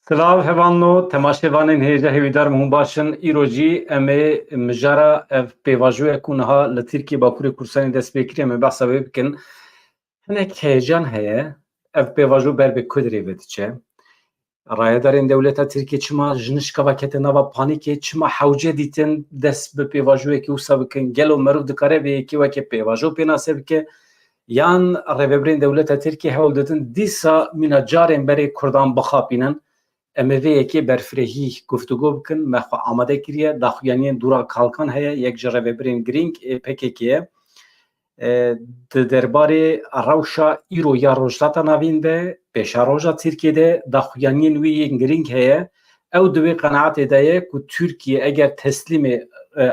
Silav hevanno temaşevanên hêja hêvîdar min başin îro jî em ê mijara ev pêvajoya ku niha li Tirkiye Bakurê Kurdistanê dest pê kiriye me behsa wê bikin. Hinek heyecan heye ev pêvajo ber bi Kudrê ve diçe. Rayedarên dewleta Tirkiye çima ji nişkava kete nava panîkê çima hewce dîtin dest bi pêvajoyekî wisa bikin gelo merov dikare vê yekî weke pêvajo pê nasê bike yan rêveberên dewleta Tirkiye hewl didin dîsa mîna carên berê Kurdan bixapînin. Em ê vê yekê berfirehî guftûgû bikin me xwe amade kiriye daxuyaniyên dûra kalkan heye yek ji rêveberên girîng PKK ye di derbarê rewşa îro ya Rojhilata Navîn de pêşa roja Tirkiyeyê daxuyaniyên wî yên girîng heye ew di wê qenaetê de ye ku Tirkiye eger teslîmê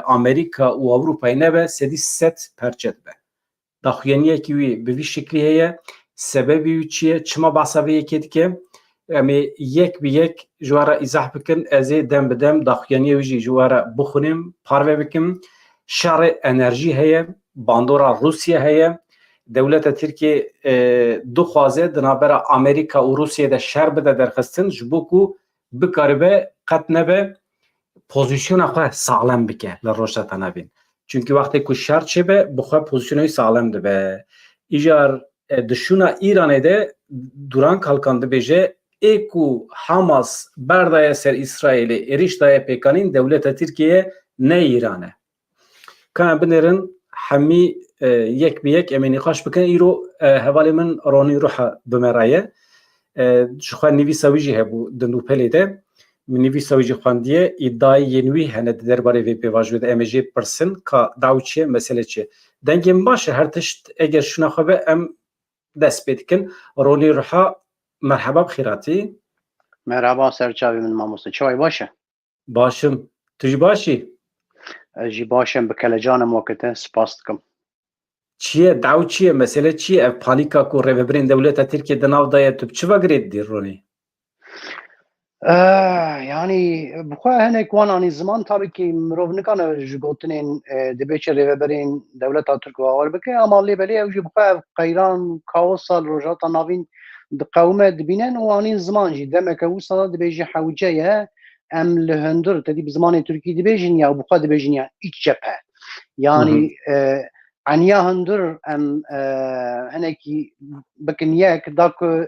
Amerîka û Ewropayê nebe sedî sed perçe dibe. Daxuyaniyekî wî bi vî şeklî heye sebebî wî çi ye çima behsa vê yekê dike em ê yek bi yek ji were îzah bikin ez ê dem bi dem daxuyaniyê wî jî ji were bixwînim parve bikim şerê enerjî heye bandora Rusya heye dewleta Tirkiye dixwaze di navbera Amerîka û Rusyayê de şer bide derxistin ji bo ku bikaribe qet nebe pozisyona xwe sağlam bike li Rojhilata Navîn. Çünkü wextê ku şer çêbe bi xwe pozisyona wî sağlam dibe. Îjar dişûna Îranê de duran kalkan dibêje ê ku Hamas berdaye ser İsraîlê êriş daye pêkanîn dewleta Tirkiye ne Îran e. Ka binêrin hemî yek bi yek em ê nîqaş bikin îro hevalê min Ronî Ruha bimeraye ji xwe nivîsa wî jî hebû di nûpelê de min nivîsa wî jî xwendiye îddiayên wî hene di derbarê vê pêvajiyê de em ê jê pirsin ka daw çi ye mesele çi ye. Dengên baş e her tişt eger şûna xwe be em dest pê dikin. Ronî Ruha merheba bixîratî. Merhaba serçavê min mamoste çavê baş e? Başım. Tu jî baş î? Ez jî baş im bi kelecanim wekete spas dikim. Çi ye daw çi ye mesele çi ye ev panîka ku rêveberên dewleta Tirkiye di nav da ye tu bi çi vegirê didî Ronî? Yani bi xwe hinek wan anî ziman tabii ki mirov nikane ji gotinên dibe çi rêveberên dewleta Tirk bawer bike ama lêbelê ew jî bi xwe ev qeyran kaosa Rojhilata Navîn di qewme dibînin û anîn ziman jî demeke wisa da dibêje hewce ye em li hundir tedî bi zimanê Tirkî dibêjin ya bi xwe dibêjin ya îç cephe. Yani eniya hundir em hinekî bikin yek da ku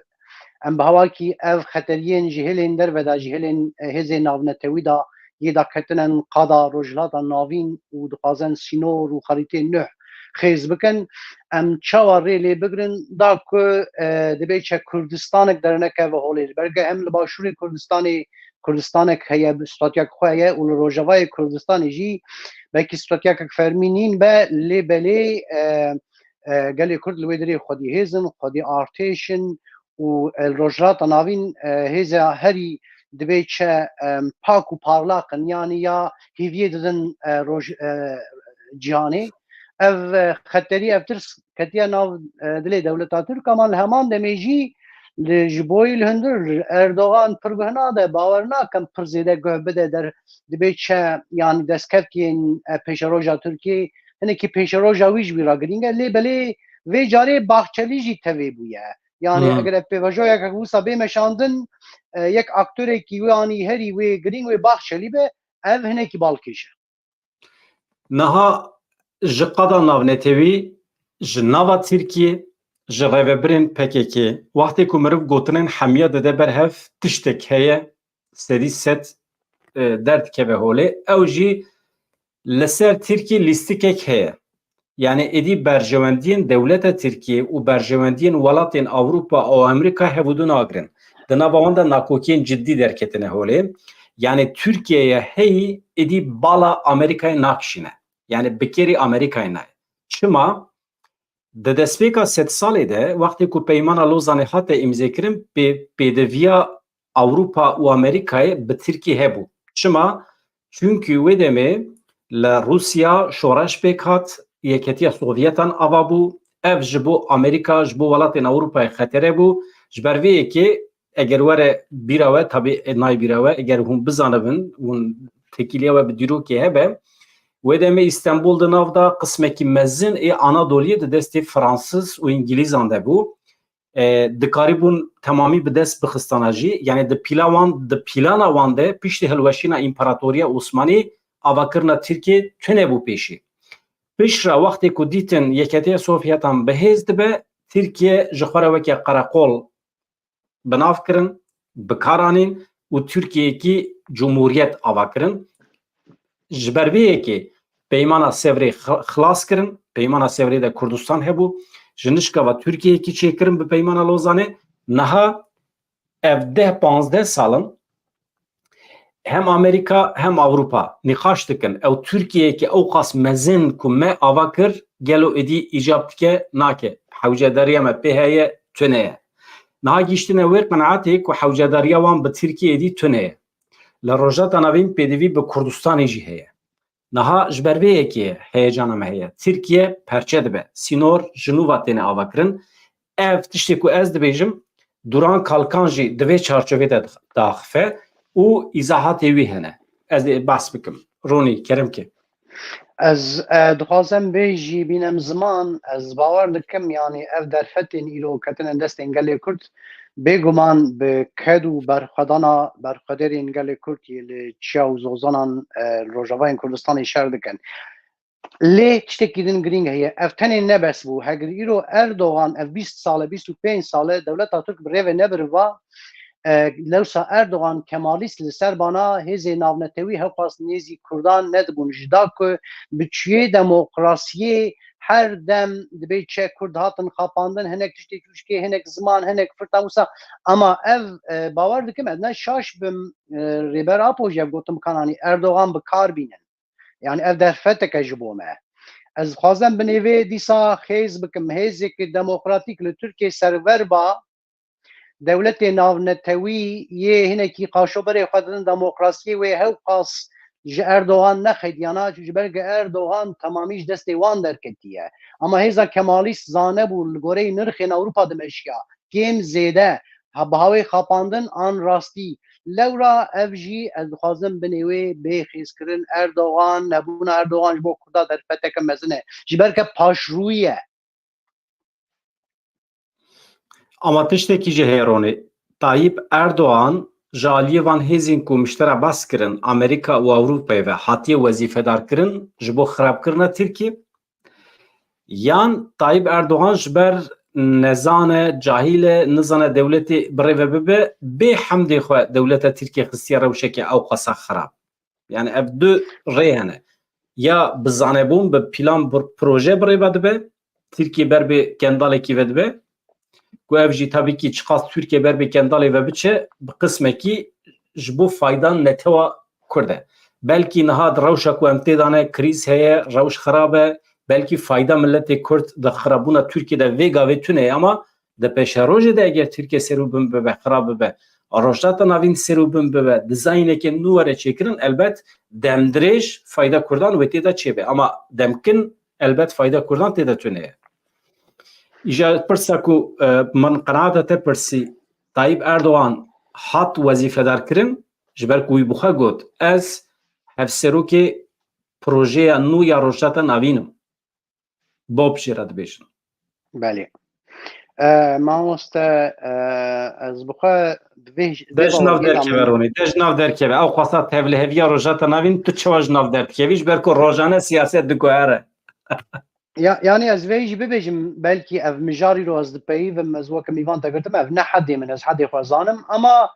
em bi hewakî ev xeteriyên ji hêlên derve de ji hêlên hêzên navnetewî da yê da ketinin qada Rojhilata Navîn û dixwazin sînor û xerîteyên nûh xêz bikin em çawa rê lê bigirin da ku dibe çe Kurdistanek derineke ve holê berge hem li başûrê Kurdistanek heye stratiyek xwe heye û li Rojavayê Kurdistanê jî belkî stratiyekek fermî nîn be lêbelê gelê Kurd li wê derê xwedî hêzin xwedî artêşin û Rojhilata Navîn hêza herî dibe çe pak û parlaqin yani ya hêviyê didin cîhanê ev xeterî ev tirs ketiye nav dilê dewleta Tirk ama li heman demê jî li ji boî li hundir Erdogan pir guhna de bawer nakin pir zêde guh bide der dibe çe yani destkeftiyên pêşeroja Tirkiyê hinekî pêşeroja wî ji wî ragirîng e lêbelê vê carê Baxçelî jî tevê bûye. Yani eger ev pêvajoyek wisa bê meşandin yek aktöreke wê anî herî wê girîng wê Baxçelî be ev hinekî balkêş e. Niha ji qada navnetewî ji nava Tirkiye ji rêveberên PKK wextê ku mirov gotinên hemiya dide ber hev tiştek heye sedî sed derd dikeve holê ew jî li ser Tirkiye lîstikek heye. Yani êdî berjewendiyên dewleta Tirkiye û berjewendiyên welatên Ewropa û Amerîka hevûdû nagirin. Di nava wan de nakokiyên ciddî derketine holê. Yani Türkiye'ye heyî êdî bala Amerîkayê nakişîne. Yani bikerî Amerîkayê naye. Çima di destpêka sed salê de wextê ku peymana Lozanê hate îmzêkirin pêdiviya Ewropa û Amerîkayê bi Tirkiye hebû. Çima? Çünkü wê demê li Rusya şoreş pêk hat yeketiya Sovyetan ava bû ev ji bo Amerîka ji bo welatên Ewropayê xetere bû ji ber vê yekê eger were bîra we tabi nayê bîra we eger hûn bizanibin hûn tekîliya we bi dîrokê hebe wê demê İstanbul di nav da qismekî mezin ê Anadoliyê di destê Fransız û İngilîzan de bû دکاری بون تمامی به دست بخستانه جی یعنی د پیلانا وانده پیش ده هلوشینا امپراتوریا عثمانی آواکرنا ترکیه تونه بو پیشی پیش را وقتی که دیتن یکتی سوفیت هم بهیز دبه ترکیه جخوره وکی قرقول بناف کرن بکارانین و ترکیه کی جمهوریت آواکرن جبرویه که پیمانا سوری خلاص کرن پیمانا سوری ده کردستان هبو جنشکا و ترکیه کی چه کرن به پیمانا لوزانه نها ev 10-15 salın hem Amerika hem Avrupa nikaş dikin ev Türkiye ki ev qas mezin ku me avakir gelo edi icab dike nake hawcadariya me peheye tüneye naha giştine ver qanaati ku hawcadariya wan bi Türkiye edi tüneye la rojata navin pedivi bi Kurdistan jî heye naha jberveye ki heyecana me heye Türkiye perçe dibe sinor jinuva tene avakirin ev tiştê ku ez dibêjim duran kalkan jî divê çarçovê de daxife û îzahatê wî hene ez ê behs bikim Ronî kerim ki Ez dixwazim bêjî bînem ziman ez bawer dikim yani ev derfetên îro ketine destên gelê Kurd bêguman bi ked û berxwederên gelê Kurd yê li çiya û zozanan Rojavayên Kurdistanê şer dikin. Lê tiştekî din girîng heye ev tenê nebes bû hegir îro Erdogan ev 20 sale 25 sale dewleta Türk bi rêvê nebiriva lewsa Erdogan kemalîst li ser bana hêzê navnetewî hewqas nêzî Kurdan nedibûn ji da ku bi çiyê demokrasiyê her dem dibê çe Kurd hatin xapandin hinek tiştekî wişkê hinek ziman hinek firta wisa ama ev bawer dikim ez ne şaş bim rêber apoj ev gotim kananî Erdogan bi kar bînin yani ev derfeteke ji bo me ez dixwazim bi nêvê dîsa xêz bikim hêzekî demokratîk li Tirkiye server ba devletê navnetewî yê hinekî qaşoberê xwe didin demokrasiyê wê hewqas ji Erdogan nexediyana ji ber ku Erdogan temamî ji destê wan derketiye ama hêza kemalîst zane bû li goreyê nirxên Ewropa dimeşiya kêm zêde bi hawê xapandin an rastî lewra ev jî ez dixwazim bi nêwê bêxêzkirin Erdogan nebûna Erdogan ji bo Kurda derfeteke mezin e ji ber ke paşrûyî ye ama tiştekî jî heye Ronî Tayyip Erdoğan ji aliyê van hêzên ku miştera bas kirin Amerika û Ewropayê ve hatiye wezîfedar kirin ji bo xirabkirina Tirkiye yan Tayyip Erdoğan ji ber nezane cahîle nizane dewletê bi rêve bibe bê hemdê xwe dewleta Tirkiye xistiya rewşekê ew qasa xirab yani ev du rê hene ya bi zanebûn bi pîlan bi proje bi rêve dibe Tirkiye ber bê kendalekî ve dibe ku ev jî tabii ki çiqas Türkiye ber bê kendalê ve biçe bi qismekî ji bo faydan netewa Kurd e belkî niha di rewşa ku em tê dane krîz heye rewş xirab e belkî fayda milletê Kurd di xirabûna Tirkiye de vê gavê tune ama di pêşerojê de eger Tirkiye serûbin bibe xirab bibe rojata navîn serûbin bibe dizayinekê nû were çêkirin elbet demdirêj fayda Kurdan wê tê de çêbe ama demkin elbet fayda Kurdan tê de tune ye İja pirsa ku min qenaata te pirsî Tayyip Erdoğan hat wezîfedar kirin ji ber ku wî bi xwe got ez hevserokê projeya nû ya rojata navînim bo pişê re dibêjin belê mamoste ez bi xwe de ji nav derkeve Ronî de ji nav derkeve ew xwesa tevliheviya rojata navîn tu çawa ji nav derdikevî ji ber ku rojane siyaset diguhere yani ez vê jî bibêjim belkî ev mijarî ro ez dipeyivim ez weke mîvan te girtim ev ne hedê min ez hedê xwe zanim ama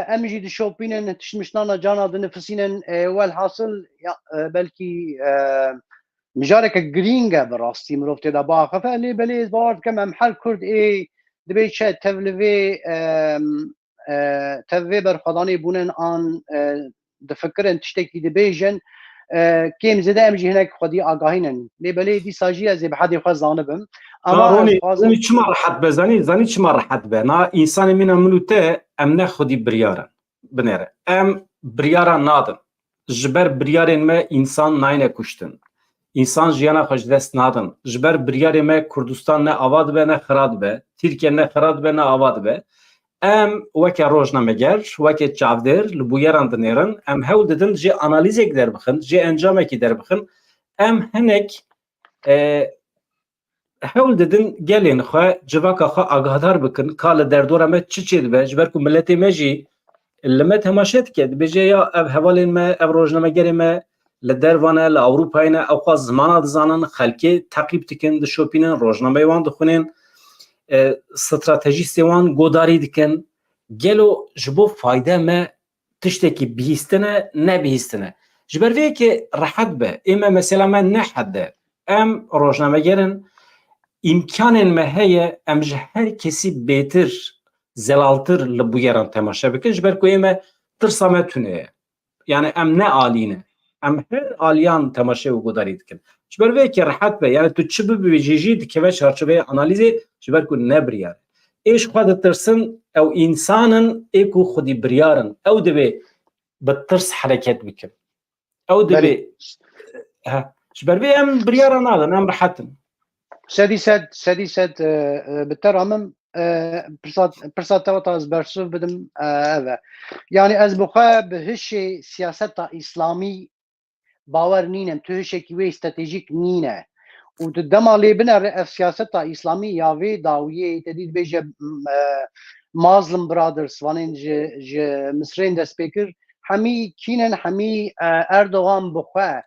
em jî dişopînin tiştmiştana cana dinifisînin welhasıl belkî mijareke girîng e bi rastî mirov tê de biaxife lê belê ez bawer dikim em her Kurd ê dibê çi tev li vê berxwedanê bûnin an difikirin tiştekî dibêjin kêm zêde em jî hinek xwedî agahînin lê belê dîsa jî ez ê bi hedê xwe zanibim ama Ronî çima rehet be zanî çima rehet be na însanê mîna min û te em ne xwedî biryarin binêre em biryara nadin ji ber biryarên me însan nayne kuştin însan jiyana xwe ji dest nadin ji ber biryarê me Kurdistan ne ava dibe ne xira dibe Tirkiye ne xira dibe ne ava dibe em weke rojnameger weke çavdêr li bûyeran dinêrin em hewl didin jê analîzek derbixin jê encamekî derbixin em hinek hewl didin gelên xwe civaka xwe agahdar bikin ka li derdora me çi çê dibe ji ber ku milletê me jî li me temaşe dike dibêje ya ev hevalên me ev rojnamegerê me li dervan e li Ewropayê ne ew xwe zimana dizanin xelkê teqîb dikin dişopînin rojnameyê wan dixwînin stratejîstê wan godarî dikin gelo ji bo fayda me tiştekî bihîstine nebihîstine ji ber vê yekê rehet be ême mesela me nehet de em rojnamegerin imkanên me heye em ji her kesî bêtir zelaltir li bûyeran temaşe bikin ji ber ku ême tirsa me tune ye yani em ne alîne em her aliyan temaşe û godarî dikin ji ber vê yekê rehet be yani tu çi bibêjî jî dikeve çarçoveyê analîzê ji ber ku ne biryar êş xwe ditirsin ew însanin ê ku xwedî biryarin ew dibe bi tirs hereket bikin ew dibe ji ber vê em biryara nadin em rehetin سدی سد بتر همم پرسات تا از برسو بدم اوه یعنی از بخواه به هش سیاست اسلامی باور نینم تو هش کی وی استراتژیک نینه و تو دمالی بنر اف سیاست اسلامی یا وی داویه تدید بیجه مازلم برادرز وانین ج مصرین دست بکر همی کینن همی اردوغان بخواه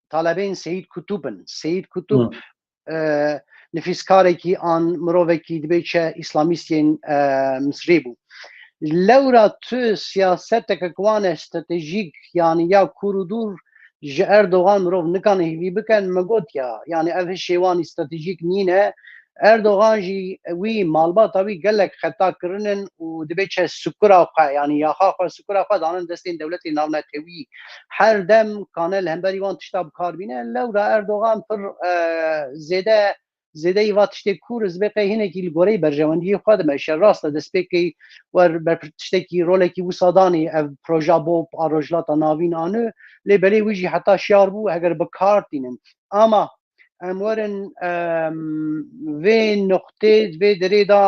طالبین سید کتب نفیسکارێکی آن مرۆڤێکی دەبێت چه ئیسلامیستین مصری بوو لەورا تو سیاسەتێکە کوانە استراتژیک یانی یا کوور و دوور ji Erdogan mirov nikane hêvî bikin me gotiya yani ev hişêwanî stratejîk nîne Erdogan jî wî malbata wî gelek xeta kirinin û dibe çe sukura xwe yani yaxa xwe sukura xwe danin destên dewletê navnetewî her dem kane li hemberî wan tişta bikarbîne lewra Erdogan pir zêde îva tiştê kûr zibêqê hinekî li goreyê berjewendiyê xwe dimeşe rast e destpêkê wer ber tiştekî rolekî wisa danî ev proja bo a rojhilata navîn anû lê belê wî jî heta şiyar bû heger bikar tînin ama em werin vê noqtê vê derê da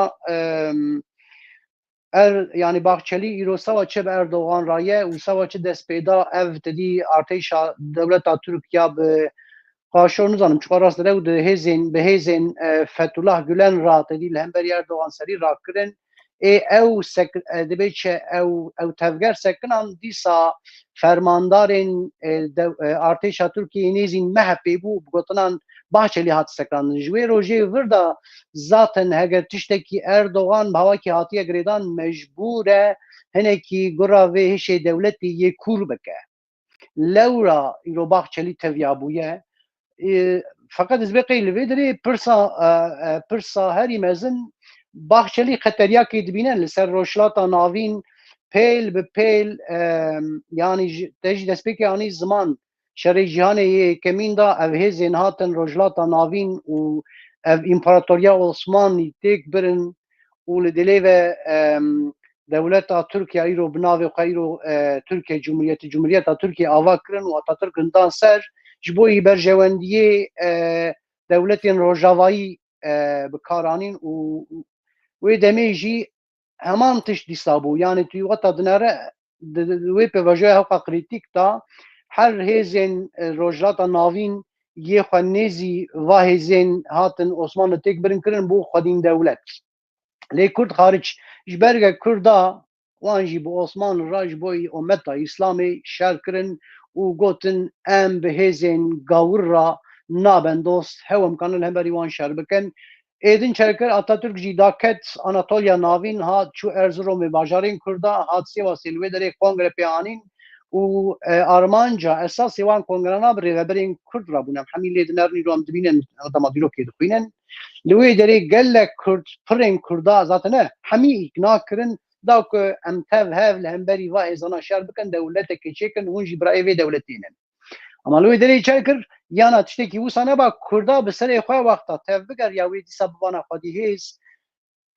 yani Bahçeli îro sewa çi bi Erdogan raye û sewa çi destpêda ev tedî artêşa dewleta Tirkiya bi qaşor nizanim çiqa rast dere û bi hêzên Fethullah Gülen ra tedî li hemberî Erdogan serî rakirin ew dibe çe ew tevger sekinan dîsa fermandarên artêşa Tirkiyeyê nêzîn mehepê bû bigotinan Bahçeli hat sekiran ji wê rojê vir da zaten heger tiştekî Erdogan bawekî hatiye girêdan mecbûr e hinekî gura vê hişê dewletê yê kûr bike lewra îro Bahçeli teviya bûye fakat ez bêqê li vê derê pirsa herî mezin Bahçeli xeteriyakê dibîne li ser rojhilata navîn pêl bi pêl yani te jî destpêkê anî ziman şerê cîhanê yê yekemîn da ev hêzên hatin rojhilata navîn û ev împaratoriya Osmanlî têk birin û li dilê ve dewleta Tirkiya îro bi navê xwe îro Tirkiye Cumhuriyeta Tirkiye ava kirin û Atatürk'ün dan ser ji bo berjewendiyê dewletên rojavayî bikaranîn û wê demê jî heman tişt dîsa bû yani tu weta dinare wê pêvajoya hewqa krîtîk da her hêzên rojhilata navîn yê xwe nêzî va hêzên hatin Osmanlı têk birin kirin bû xwedîn dewlet lê Kurd xaric ji berge Kurda wan jî bi Osmanlı ra ji bo ummeta Îslamê şer kirin û gotin em bi hêzên gawir ra naben dost hew em kanin li hemberî wan şer bikin êdin çekir Atatürk jî da ket Anatolya navîn hat çû Erzurumê bajarên Kurda hat sêva sê li wê derê kongre pê anîn û armanca esasê wan kongrena bi rêveberên Kurd ra bûn em hemî lê dinerin îro em dibînin dema dîrokê dixwînin li wê derê gelek Kurd pirên Kurda zaten ne hemî îkna kirin da ku em tev hev li hemberî va hêzana şer bikin dewletekê çêkin hûn jî birayê vê dewletê ne ama li wê derê çekir yana tiştekî wisa neba Kurda bi serê xwe wexta tev biger ya wê dîsa bivana xwedî hêz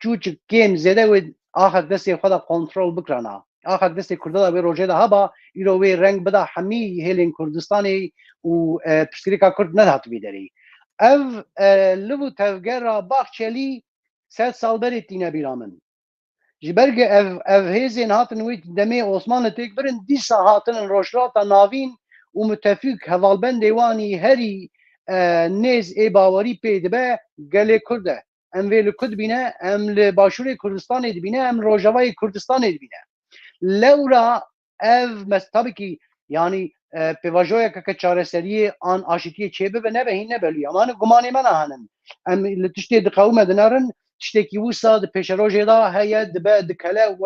çûçik kêm zêde wê axek destê xwe da kontrol bikirana axek destê Kurda da wê rojê de heba îro wê reng bida hemî hêlên Kurdistanê û pirsgirêka Kurd nehat vê derê ev li û tevgera Bahçelî sed sal berê tîne bîra min ji berge ev hêzên hatin wê demê Osmanlı têk birin dîsa hatinin rojhilata navîn û mütefîk hevalbendê wanî herî nêz ê bawerî pê dibe gelê Kurd e. Em vê li Kurd bîne, em li Başûrê Kurdistanê dibîne, em Rojavayê Kurdistanê dibîne. Lewra ev tabii ki yani pêvajoyeka çareseriyê an aşîtiyê çêbibe nebe hîn nebelû. Ama gumanê me nahanin. Em li tiştê diqewime dinarin tiştekî wisa di pêşerojê da heye dibe dikele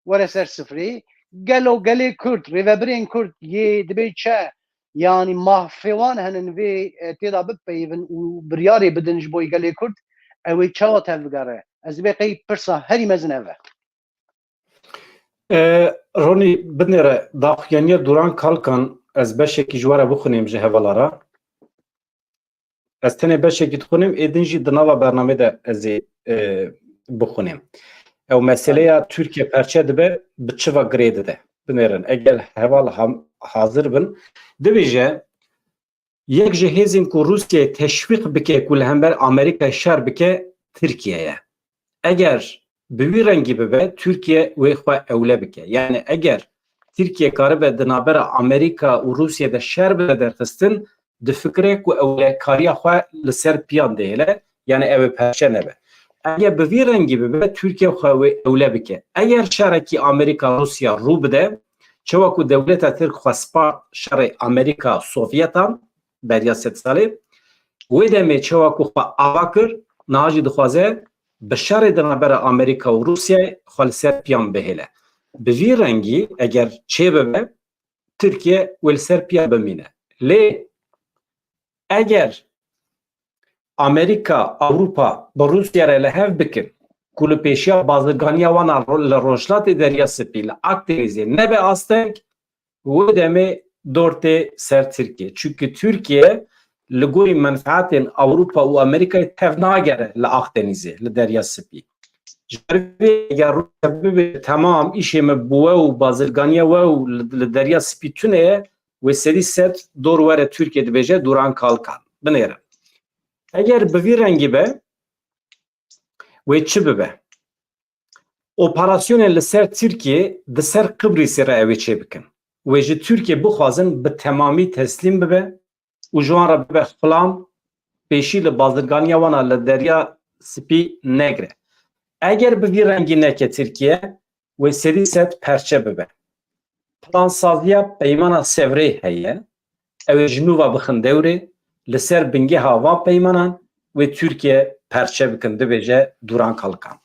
were ser sifrê. Gelo gelê Kurd, rêveberên Kurd yê dibe çe yani mahfêwan henin vê têda bipeyivin û biryarê bidin ji bo gelê Kurd ew ê çawa tevbigere. Ez vê qey pirsa herî mezin ev e. Ronî binêre daxuyaniya Duran Kalkan ez beşekî ji were bixwînim ji hevalara. Ez tenê beşekî dixwînim êdin jî di nava bernamê de ez ê bixwînim. Ew meseleya Türkiye perçe dibe bi çiva girê dide. Binêrin eger heval hazir bin dibêje yek ji hêzên ku Rusyayê teşwîq bike ku li hember Amerîkayê şer bike Tirkiyeye. Eger bi wî rengî bibe Türkiye wê xwe ewle bike. Yani eger Tirkiye karibe di navbera Amerîka û Rusyayê de şer bide derxistin di fikre ku ewlekariya xwe li ser piyan dihêle yani ew ê perçe nebe. Eger bi vî rengî bibe Türkiye xwe wê ewle bike. Eger şerekî Amerîka Rusya rû bide çawa ku dewleta Tirk xwe spa şerê Amerîka Sovyetan beriya sed salê wê demê çawa ku xwe ava kir niha jî dixwaze bi şerê di navbera Amerîka û Rusyayê xwe li ser piyan bihêle. Bi vî rengî eger çê bibe Tirkiye wê li ser piyan bimîne. Lê eger Amerika, Avrupa bi Rusya re li hev bikin ku li pêşiya bazirganiya wan li Rojhilatê Derya Spî li Akdenîzê nebe asteng wê demê dortê ser Tirkiye. Çünkü Türkiye li gorî menfaetên Avrupa û Amerîkayê tev nagere li Akdenîzê li Derya Spî. Ji ber vê eger Rusya bibe temam îşê me bi we û bazirganiya we û li Derya Spî tune ye wê serî set dor were Türkiye dibêje Duran Kalkan. Binêrin. Eger bi vî rengî be wê çi bibe? Operasyonên li ser Tirkiye di ser Qibrîsê re ew ê çê bikin. Wê ji Tirkiye bixwazin bi temamî teslîm bibe û ji wan re bibe xilam pêşî li bazirganiya wan a li Derya Spî negire. Eger bi vî rengî neke Tirkiye wê serî set perçe bibe. Plansaziya peymana Sevrê heye ew ê ji nû ve bixin dewrê li ser bingeha van peymanan wê Tirkiye perçe bikin dibêje Duran Kalkan.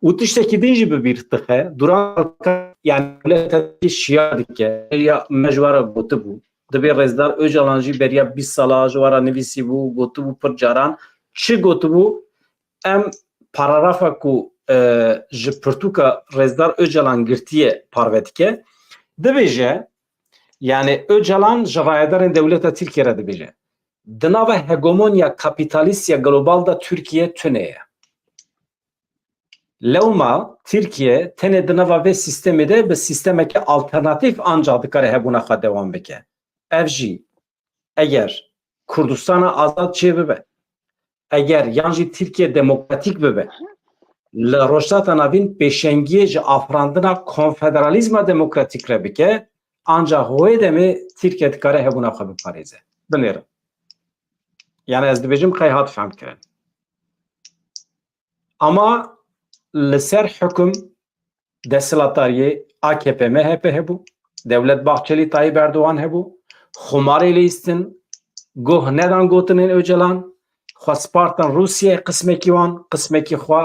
û tiştekî din jî bi bîr dixe Duran Kalkan yani devletê şiya dike ya me ji were gotibû dibê Rêzdar Öcalan jî beriya 20 sala ji were nivîsî bû gotibû pir caran çi gotibû em paragrafa ku ji pirtûka Rêzdar Öcalan girtiye parve dike dibêje yani Öcalan ji rayedarên dewleta Tirkiye re dibêje di nava hegemonya kapitalîstiya global da Türkiye tune ye. Lewma Tirkiye tenê di nava vê sistemê de bi sistemeke alternatîv ancak dikare hebûna xwe dewam bike. Ev jî eger Kurdistana azad çê bibe eger yan jî Tirkiye demokratîk bibe li rojhilata navîn pêşengiyê ji afirandina konfederalîzma demokratîk re bike ancak wê demê Tirkiye dikare hebûna xwe biparêze. Binêrin. Yani ez dibêjim qey hat fehm kirin. Ama li ser hukm desthilatariyê AKP MHP hebû, Devlet Bahçeli Tayyip Erdoğan hebû, xumarê lîstin, goh nedan gotinên Öcalan, xwespartin Rusyayê qismekî wan, qismekî xwe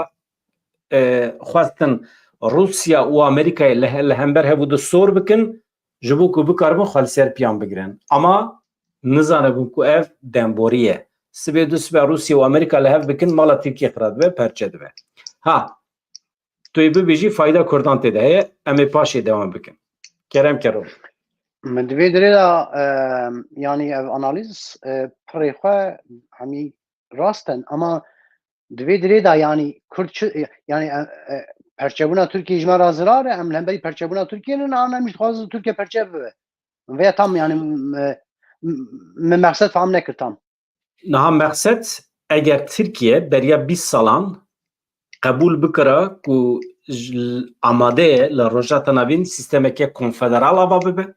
xwestin Rusya û Amerîkayê li hember hebû di sor bikin ji bo ku bikaribin xwe li ser piyan bigirin. Ama nizanibûn ku ev demborî ye. Sibê du sibê Rusya û Amerîka li hev bikin mala Tirkiye xira dibe perçe dibe. Ha tu yê bibêjî fayda Kurdan tê de heye em ê paşê devam bikin. Kerem Kerem. Min divê dirê de yani ev analiz pirê xwe hemî rast in ama divê dirê de yani Kurd yani perçebûna Tirkiye ji me re zirar e em li hemberî perçebûna Tirkiye'nin an em jî dixwazin Tirkiye perçe bibe. Vê tam yani min meqsed fehm nekir tam. Niha meqsed eger Tirkiye beriya 20 salan qebûl bikire ku amade ye li rojhilata navîn sistemeke konfederal ava bibe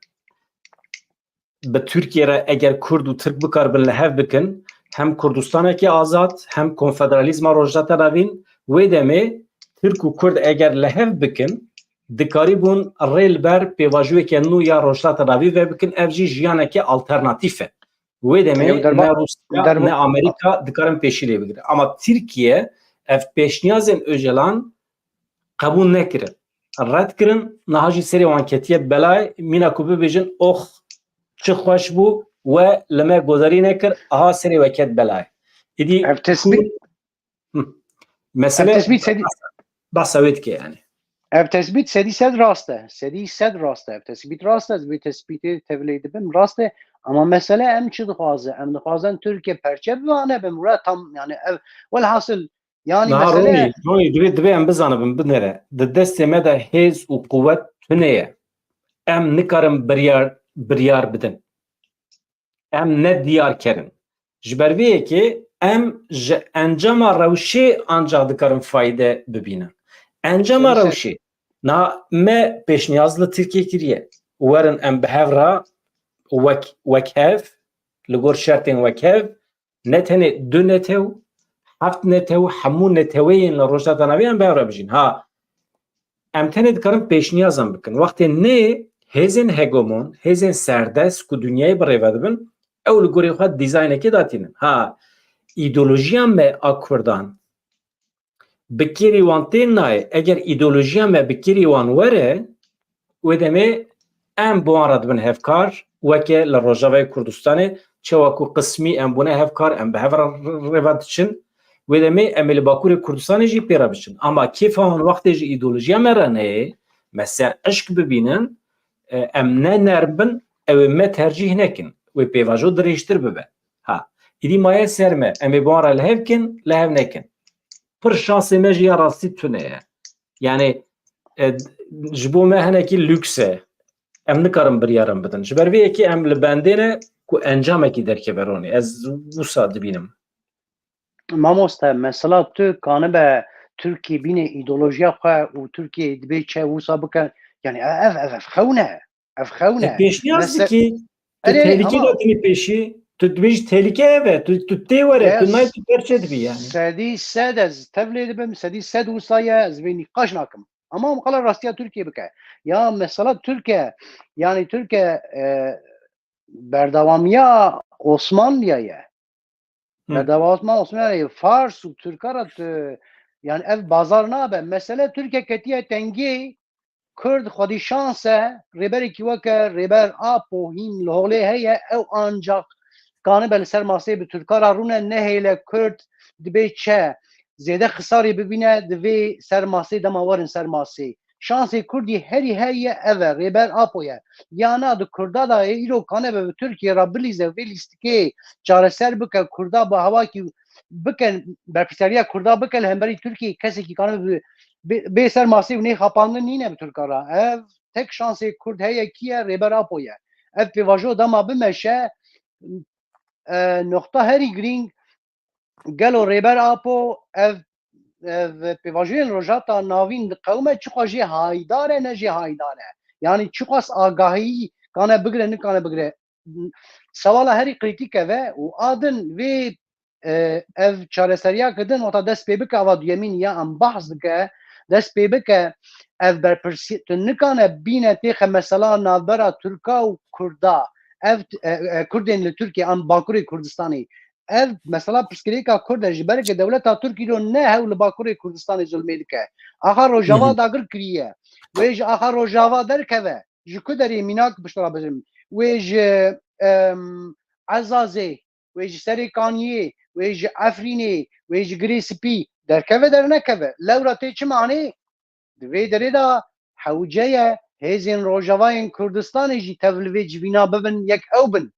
bi Türkiye eğer Kurd û Türk bikarbin li hev bikin hem Kurdistanekî azad hem konfederalizma rojata navîn wê demê Türk û Kurd eğer li hev bikin dikarîbûn rê li ber pêvajiyekê nû ya rojata navî ve bikin ev jî jiyanekî alternatîf e. Wê demê ne Rusya ne Amerika dikarin pêşî lê bigire. Ama Türkiye ev pêşniyazên Öcalan qebûl nekirin. Red kirin niha jî serê wan ketiye belayê mîna ku bibêjin ox çi xweş bû we li me guderî nekir aha serê we ket belayê. Êdî ev tespît mesele sedî behsa wê dike yani. ev tespît sedî sed rast e. Sedî sed rast e. Ev tespît rast e. Vê tespîtê tevlî dibim rast e. Ama mesele em çi dixwaze? Em dixwazin Türkiye perçe bivane bim. Re tam yani ev velhasıl yani mesele Ronî divê em bizanibin binêre. Di destê me de hêz û quwet tune ye. Em nikarin biryar bidin. Em ne diyar kerin. Ji ber vê yekê em ji encama rewşê ancak dikarin fayde bibînin. Encama rewşê na me pêşniyaz li Tirkiye kiriye. Werin em bi hev re wek hev li gor şertên wek hev ne tenê du netew heft netew hemû neteweyên li rojata navî em bi hev re bijîn. Ha em tenê dikarin pêşniyazan bikin. Wextê nê hêzên hegemon, hêzên serdest ku dünyayê bi rêve dibin ew li gorî xwe dîzaynekê datînin. Ha îdeolojiya me a Kurdan bi kêrî wan tên nayê. Eger îdeolojiya me bi kêrî wan were wê demê em bi wan re dibin hevkar weke li Rojavayê Kurdistanê çawa ku qismî em bûne hevkar em bi hev re rêve diçin wê demê em ê li Bakurê Kurdistanê jî pê re biçin. Ama kêfa hûn wextê ji îdeolojiya me re neyê me ser eşk bibînin em ne nerbin ew ê me tercih nekin. Wê pêvajo dirêjtir bibe. Ha êdî maye ser me em ê bi wan re li hev kin li hev nekin. Pir şansê me jî ya rastî tune ye. Yani ji bo me hinekî lüks e. Em nikarin biryarin bidin. Ji ber vê yekê em li bendê ne ku encamekî derkeve Ronî. Ez wisa dibînim. mamoste mesela tu kanibe Türkiye bine ideolojiya xwe û Türkiye dibê çe wisa bike yani ev xewne ev xewne Pêşniyaz dikî tu tehlikê datînî pêşî tu dibêjî tehlike ev e tu tê were tu nayê tu perçe dibî yani. Sedî sed ez tevlê dibim sedî sed wisa ye ez vê nîqaş nakim. Ama qala rastiya Türkiye bike. Ya mesela Türkiye yani Türkiye berdewamiya Osmanlı'ya Osmanlı'ya Fars û Türkarat yani ev bazar nabe. Mesele Türkiye ketiye tengî Kurd xwedî şans e rêberekî weke rêber Apo hîn li holê heye ew ancak kanibe li ser masê bi Türkara rûne nehêle Kurd dibê çe zêde xisarî bibîne divê ser masê dema werin ser masê. Şansê Kurdî herî heye ev e rêber Apo ye. Yana di Kurda da îro kanibe bi Tirkiye re bilîze vê lîstikê çareser bike Kurda bi hewakî bikin berpîsariya Kurda bikin hemberî Tirkiye kesekî kanibe bê ser masê û nê xapandin nîne bi Türkara. Ev tek şansê Kurd heye kî ye rêber Apo ye. Ev pêvajo dema bimeşe nokta herî girîng gelo rêber Apo ev pêvajiyên rojata navîn di qewme çiqas jî haydar e ne jî haydar e. Yani çiqas agahî kane bigire nikane bigire. Sewala herî kritik e ve û adin vê ev çareseriya kidin ota dest pê bike ava duyemîn ya em behs dike dest pê bike ev berpirsî tu nikane bîne têxe mesela navbera Türka û Kurda ev Kurdên li Tirkiye em Bakurê Kurdistanê ev mesela pirsgirêka Kurd e ji bereke dewleta Tirkî ro ne hewl li Bakurê Kurdistanê zulmê dike. Axa Rojava dagir kiriye. Wê ji axa Rojava derkeve ji ku derê mînak piştira birim. Wê ji Ezazê, wê ji serê Kaniyê, wê ji Efrînê, wê ji girê spî derkeve dernekeve. Lewra tê çi manê? Di vê derê da hewce hêzên Rojavayên Kurdistanê jî tev li vê civîna bibin yek ew bin.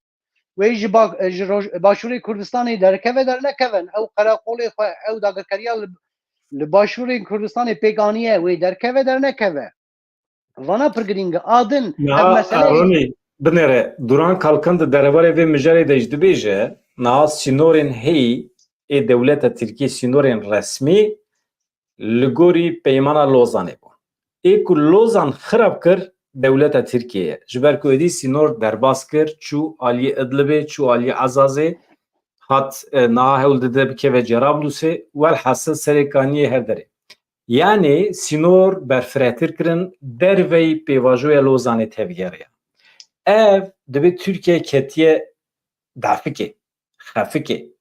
Wê ji Başûrê Kurdistanê derkeve dernekevin. Ew qereqolê xwe ew dagirkeriya li Başûrê Kurdistanê pêkaniye wê derkeve dernekeve. Vana pir girîng e. Adin ev mesele binêre duran kalkin di derevarê vê mijarê de jî dibêje niha sînorên heyî ê dewleta Tirkiye sînorên resmî li gorî peymana Lozanê bû. Ê ku Lozan xirab kir devleta Türkiye. Ji ber ku êdî sînor derbas kir, çû aliyê Idlibê, çû aliyê Ezazê, hat niha hewl dide bikeve Cerablusê, welhasil serêkaniyê her derê. Yani sînor berfirehtir kirin, derveyî pêvajoya Lozanê tevgeriya. Ev dibe Türkiye ketiye dafikê, xefikê.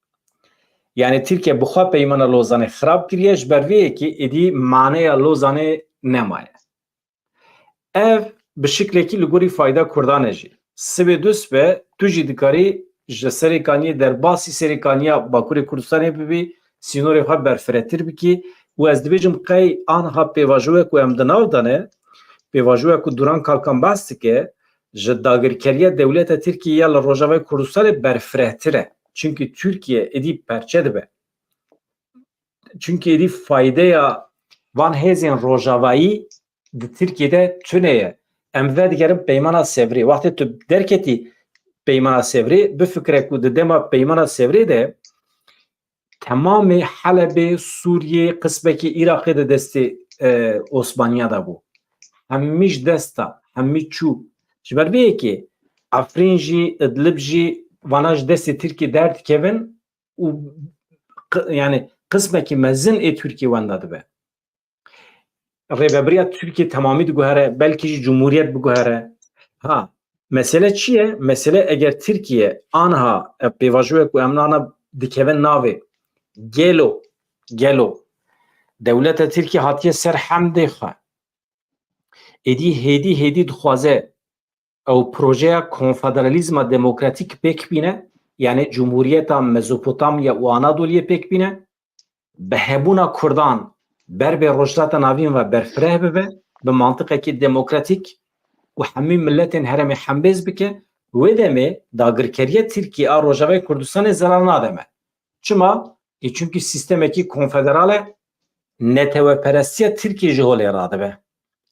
Yani Türkiye bu xwe peymana Lozanê xirab kiriye ji ber vê yekê êdî maneya Lozanê nemaye. Ev bi şiklekî li gorî fayda Kurdanê jî. Sibê dus be tu jî dikarî ji serêkaniyê derbasî serêkaniya Bakurê Kurdistanê bibî, sînorê xwe berfirehtir bikî û ez dibêjim qey aniha pêvajoya ku em di nav dane, pêvajoya ku Duran Kalkan behs dike, ji dagirkeriya dewleta Tirkiye ya li Rojavayê Kurdistanê berfirehtir e. Çünkü Türkiye êdî perçe dibe. Çünkü êdî faydeya van hêzên Rojavayî di Tirkiye'de tune. Em vedigerin peymana Sevrî. Waxtê tu derketî peymana Sevrî, bifikre ku di dema peymana Sevrî de tamamê Helebê, Sûriyê, qismekî Iraqê de destê Osmaniya da bû. Hemî ji desta, hemî çû. Ji ber vê yekê Efrîn jî, Idlib jî vana ji destê Tirkiye derdikevin û yani qismekî mezin ê Tirkiye wenda dibe. Rêveberiya Türkiye tamamî diguhere, belkî jî Cumhuriyet biguhere. Ha, mesele çi ye? Mesele eger Tirkiye aniha pêvajoya ku em nana dikevin navê gelo dewleta Tirkiye hatiye ser hemdê xwe. Êdî hêdî dixwaze ew projeya konfederalîzma demokratîk pêk bîne, yani Cumhuriyeta Mezopotamya û Anadoliyê pêk bîne, bi hebûna Kurdan ber bê rojhilata navîn ve berfireh bibe, bi mantıqekî demokratîk û hemî milletên herêmê hembêz bike, wê demê dagirkeriya Tirkiye a Rojavayê Kurdistanê zelal nademe. Çima? Çünkü sistemekî konfederal e, netewperestiya Tirkiye ji holê radibe.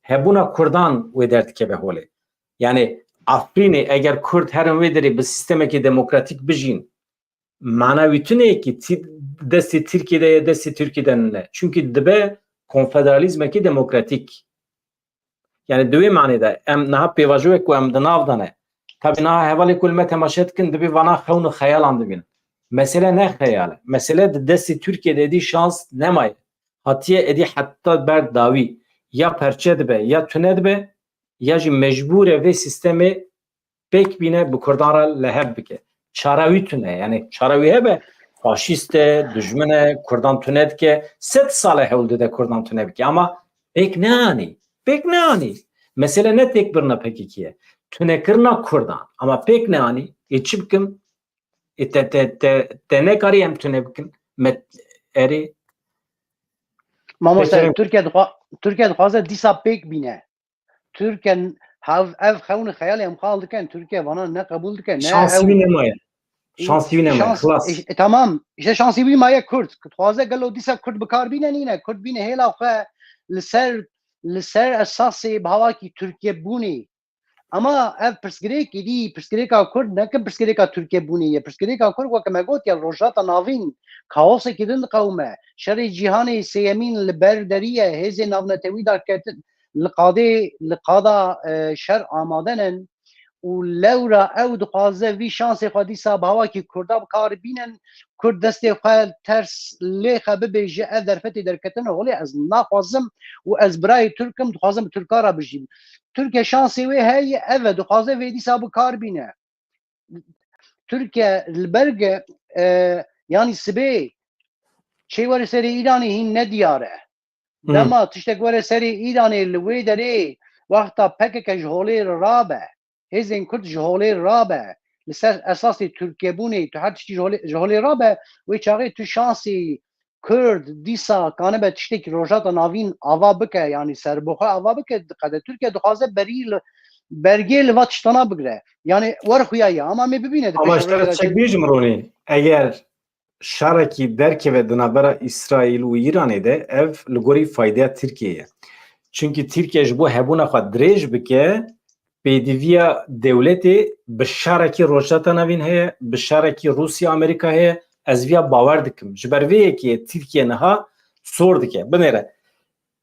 Hebûna Kurdan wê derdikeve holê. Yani Afrînê eger Kurd herin wê derê bi sistemekî demokratîk bijîn, mana wî tune ki destê Tirkiye'de ya destê Türkiye'den ne? Çünkü dibe konfederalizmekî demokratîk. Yani divê manêde em niha pêvajoyek ku em di nav dane. Tabii niha hevalê ku me temaşe dikin dibê vana xewn û xeyalan dibînin. Mesele ne xeyal e? Mesele di destê Türkiye'de êdî şans nemaye. Hatiye êdî heta ber dawî ya perçe dibe ya tune dibe ya jî mecbûr e vê sistemê pêk bîne bi Kurdan re lehev bike. Çara wî tune, yani çara wî hebe faşîst e, dijmin e, Kurdan tune dike, 7 sal hewl dide Kurdan tune bike ama pêk neanî. Pêk neanî. Mesele ne tek birine PKK'ye. Tunekirina Kurdan ama pêk neanî. Çi bikin? Te nekarî em tune bikin. Erê Mamoste Türkiye dixwaze dîsa pêk bîne. Türkiye ev xewnê xeyalê em xal dikin, Türkiye vana ne qebûl dike, ne şansî wî nemaye. Şansî wî nemaye. Xlas. Tamam. İşte şansî wî maye Kurd. Dixwaze gelo dîsa Kurd bikar bîne nîne. Kurd bîne hêla xwe li ser esasê bavakî Türkiye bûnê. Ama ev pirsgirêkê dî, pirsgirêka Kurd nekin pirsgirêka Türkiye bûnê ye. Pirsgirêka Kurd weke me gotiye rojhilata navîn kaosekî din diqewme. Şerê cîhanê sêyemîn li ber derî ye. Hêzên navnetewî da ketin li qada şer amadenin û lewra ew dixwaze vî şansê xwe dîsa bavakî Kurda bikar bînin. Kurd destê xwe ters lê xwe bibêje ev derfetê derketin holê ez naxwazim û ez birayê Türkim dixwazim bi Türka re bijîm. Türkiye şansê wê heye ev e dixwaze vê dîsa bikar bîne. Türkiye li berge yanî sibê çê were serê İranê hîn ne diyar e. Dema tiştek were serê İranê li wê derê wexta PKK ji holê rabe. Hêzên Kurd ji holê rabe. Li ser esasê Türkiye bûnê tu her tiştî ji holê rabe wê çaxê tu şansê Kurd dîsa kanibe tiştekî rojhilata navîn ava bike yanî serbixwe ava bike diqede Türkiye dixwaze bergê li va tiştana bigire. Yani wer xuya ye ama me bibîne. Ama işte çekbêjim Ronî. Eger şarekî derkeve di navbera İsraîl û Îranê de ev li gorî faydeya Tirkiye ye. Çünkü Tirkiye ji bo hebûna xwe dirêj bike pêdiviya dewletê bi şarekî rojhilata navîn heye, bi şarekî Rusya Amerîka heye. Ez vîya bawer dikim. Ji ber vê yekê Tirkiye niha sor dike. Binêre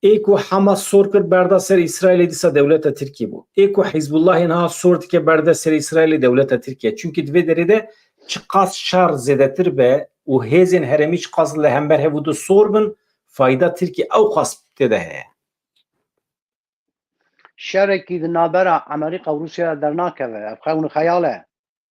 ایکو حماس سور کرد برده سر اسرائیل دیسا دولت ترکیه بو ایکو حزب الله اینها سور که برده سر اسرائیل دولت ترکیه چونکی دوی دریده چقاس شر زیدتر به و هیزین هرمی چقاس لهمبر هفودو سور بن فایده ترکیه او قاس بتده هه شرکی نابرا امریکا و روسیا در ناکوه خون خیاله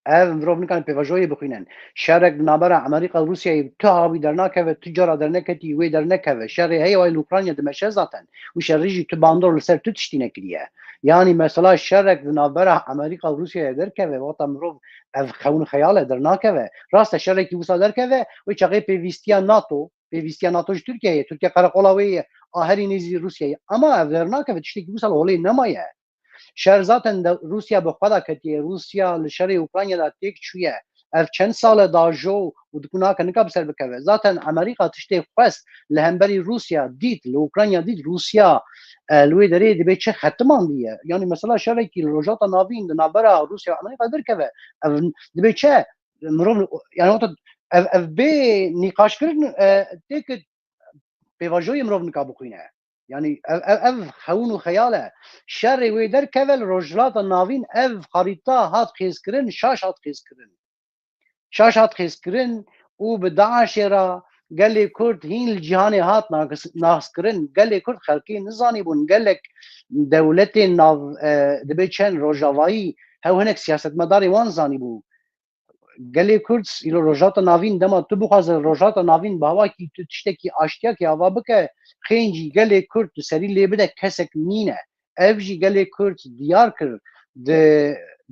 ev mirov nikan pêvajoyê bixwînin şerek nabera Amerîka û Rûsyayê tu havî dernakeve tu cara derneketî wê dernekeve şerê heye wayl Ukrayna dimeşe zaten û şerî jî tu bandor li ser tu tiştî nekiriye yanî mesela şerek di navbera Amerîka û Rûsyayê derkeve wata mirov ev xewin xeyal e dernakeve rast e şerekî wisa derkeve wê çaxê pêvistiya NATO ji Tirkiyeyê Tirkiye qereqola wê ye a herî nêzî Rûsyayê ama ev dernakeve tiştekî wisa li holê nemaye شهر zaten de Rusya bu kadar ketiye Rusya li şerê Ukrayna da tek çuye ev çend sale da jo û dikuna ke nika ser bikeve zaten Amerika tiştê xwest li hemberî Rusya dît li Ukrayna dît Rusya li wê derê dibe çi xetiman diye yani mesela şerekî li rojata navîn di navbera Rusya Amerika derkeve ev dibe çi mirov yani ev bê nîqaşkirin têkit pêvajoyê mirov nika bixwîne yani ev xewin û xeyal e şerê wê derkeve li rojhilata navîn ev xarîta hat xêzkirin şaş hat xêzkirin û bi Daişê ra gelê Kurd hîn li cîhanê hat naskirin gelê Kurd xelkê nizanîbûn gelek dewletên nav dibe çend rojavayî hew hinek siyasetmedarê wan zanîbû gelê Kurd îro rojata navîn dema tu bixwaze rojata navîn bi hawakî tu tiştekî aştiyakê ava bike xên jî gelê Kurd tu serî lê bide kesek nîne ev jî gelê Kurd diyar kir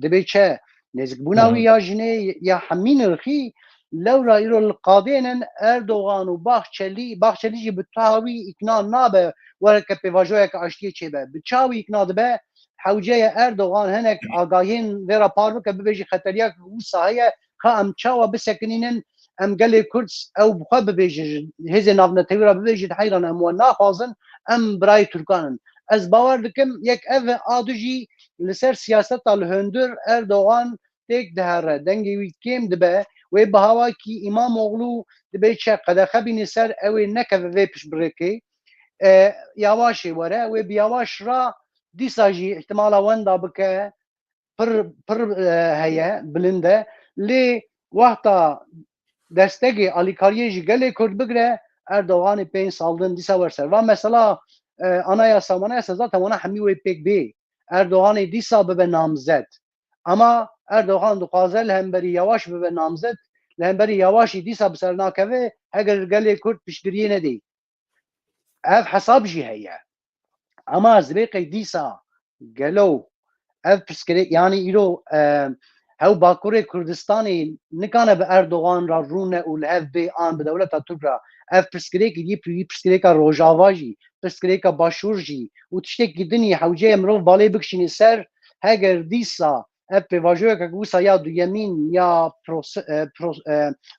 dibe çi nêzîkbûna wî ya jinê ya hemîn irxî lewra îro li qadênin Erdogan û Baxçelî jî bi çawî îkna nabe wereke pêvajoyeke aştiyê çêbe bi çawî îkna dibe hewceya Erdogan hinek agahiyên vê ra par bike bibêjî xeteriyak wisa heye ka em çawa bisekinînin em gelê Kurd ew bixwe bibêjin hêzên navnetewî ra bibêjin heyran em wan naxwazin em birayê Türkanin ez bawer dikim yek ev a du jî li ser siyaseta li hundir Erdogan têk dihere dengê wî kêm dibe wê bi hawakî İmamoğlu dibe çi qedexe bînî ser ew ê nekeve vê piştbirêkê yawaşê were wê bi yawaş ra dîsa jî ihtimala wenda bike pir heye bilind e lê wexta destekê alîkariyê jî gelê Kurd bigire Erdoganê 5 sal din dîsa werser va mesela anayasa zaten wana hemî wê pêk bê Erdoganê dîsa bibe namzet ama Erdogan dixwaze li hemberî yawaş bibe namzet li hemberî yawaşî dîsa bi ser nakeve heger gelê Kurd piştgiriyê nedê ev hesab jî heye ama ez dibêqe dîsa gelo ev pirsgirêk yani îro hew Bakurê Kurdistanê nikane bi Erdogan ra rûne û li hev bê an bi dewleta Türk ra ev pirsgirêkî dî pirsgirêka Rojava jî pirsgirêka Başûr jî û tiştekî dinî hewceyê mirov balê bikişînî ser heger dîsa ev pêvajoyeke wisa ya duyemîn ya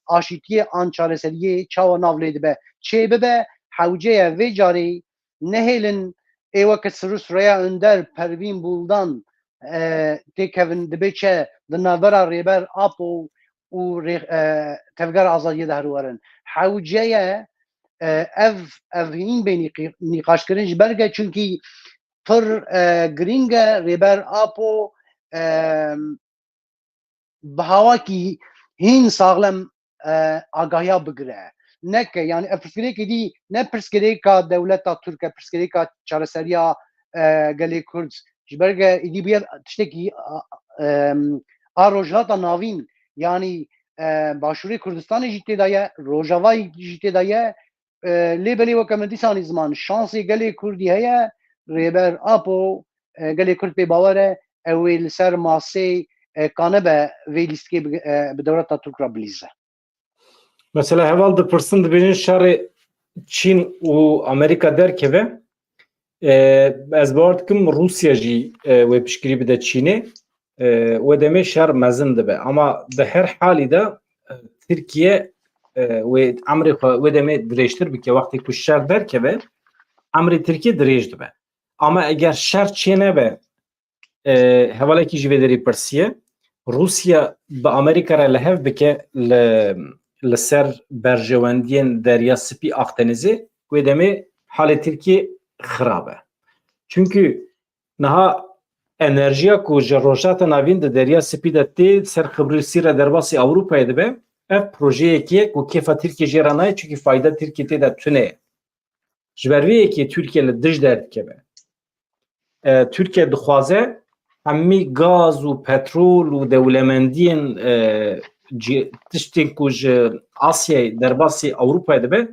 aşîtiyê an çareseriyê çawa nav lê dibe çê bibe hewceya vê carî nehêlin êweke Rûya Önder Pervîn Buldan têkevin dibe çi di navbera rêber Apo û tevgera azadiyê de herwerin hewceye ev hîn bê nîqaşkirin ji ber çünkî pir girîng e rêber Apo bi hawakî hîn saxlem agahiya bigire neke yani ev pirsgirêkê dî ne pirsgirêka dewleta Türk e pirsgirêka çareseriya gelê Kurd ji ber êdî bûye tiştekî a rojhilata navîn yani Başûrê Kurdistanê jî têda ye Rojavayê jî têda ye lê belê weke min dîsanî ziman şansê gelê Kurdî heye rêber Apo gelê Kurd pê bawer e ew ê li ser masê kanibe vê lîstikê bi dewleta Türk ra bilîze mesela heval dipirsin dibêjin şerê Çîn û Amerîka derkeve ez bawer dikim Rusya jî wê piştgirî bide Çînê wê demê şer mezin dibe ama di her halî de Tirkiye wê emrê xwe wê demê dirêjtir bike wextê ku şer derkeve emrê Tirkiye dirêj dibe ama eger şer çê nebe hevalekî ji vê derê pirsiye Rusya bi Amerîka re li hev bike li ser berjewendiyên Derya Spî Akdenizê wê demê halê Tirkiye xirabe. Çünkü naha enerjiya ku ji rojata navîn di Derya Spî de tê ser Xibrîsî derbasî Ewropayê dibe, ev projeyekî ye ku kêfa Tirkiye jê re nayê çünkü fayda Tirkiye tê de tune ye. Ji ber vê yekê Türkiye li dij derdikeve. Türkiye dixwaze hemî gaz û petrol û dewlemendiyên tiştên ku ji Asyayê derbasî Ewropayê dibe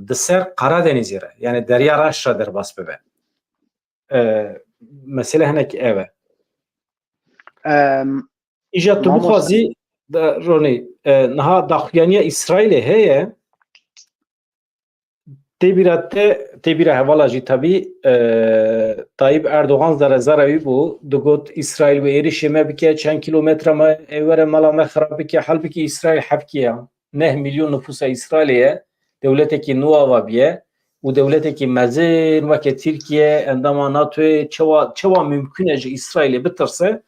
di ser Qaradenîzê re yani Derya Reş re derbas bibe. Mesele hinek ev e. İja tu bixwazî Ronî niha daxuyaniya İsraîlê heye têbîra hevala jî tabî Tayyip Erdogan zerezara wî bû digot İsraîl ve êrişê me bike çend kilometre me ê were mala me xirab bike helbikî İsraîl hevkiye 9 milyon nüfusa İsraîlê ye dewletekî nû ava biye û dewletekî mezin weke Tirkiye endama NATOyê çawa mümkün e ji Îsraîlê bitirse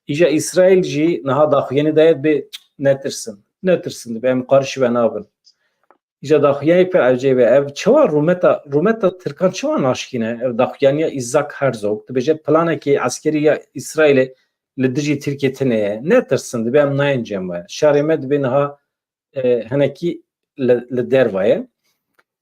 îja İsraîl jî niha daxuyanî daye bê netirsin dibe em qarşî ve nabin. İja daxuyanî pir ewcê ve ev çawa rûmeta Tirkan çawa naşkîne ev daxuyaniya Isaac Herzog dibêje planekî eskerî ya İsraîlê li dijî Tirkiye tune ye netirsin dibe em nayên cem we şerê me dibe niha hinekî li derva ye.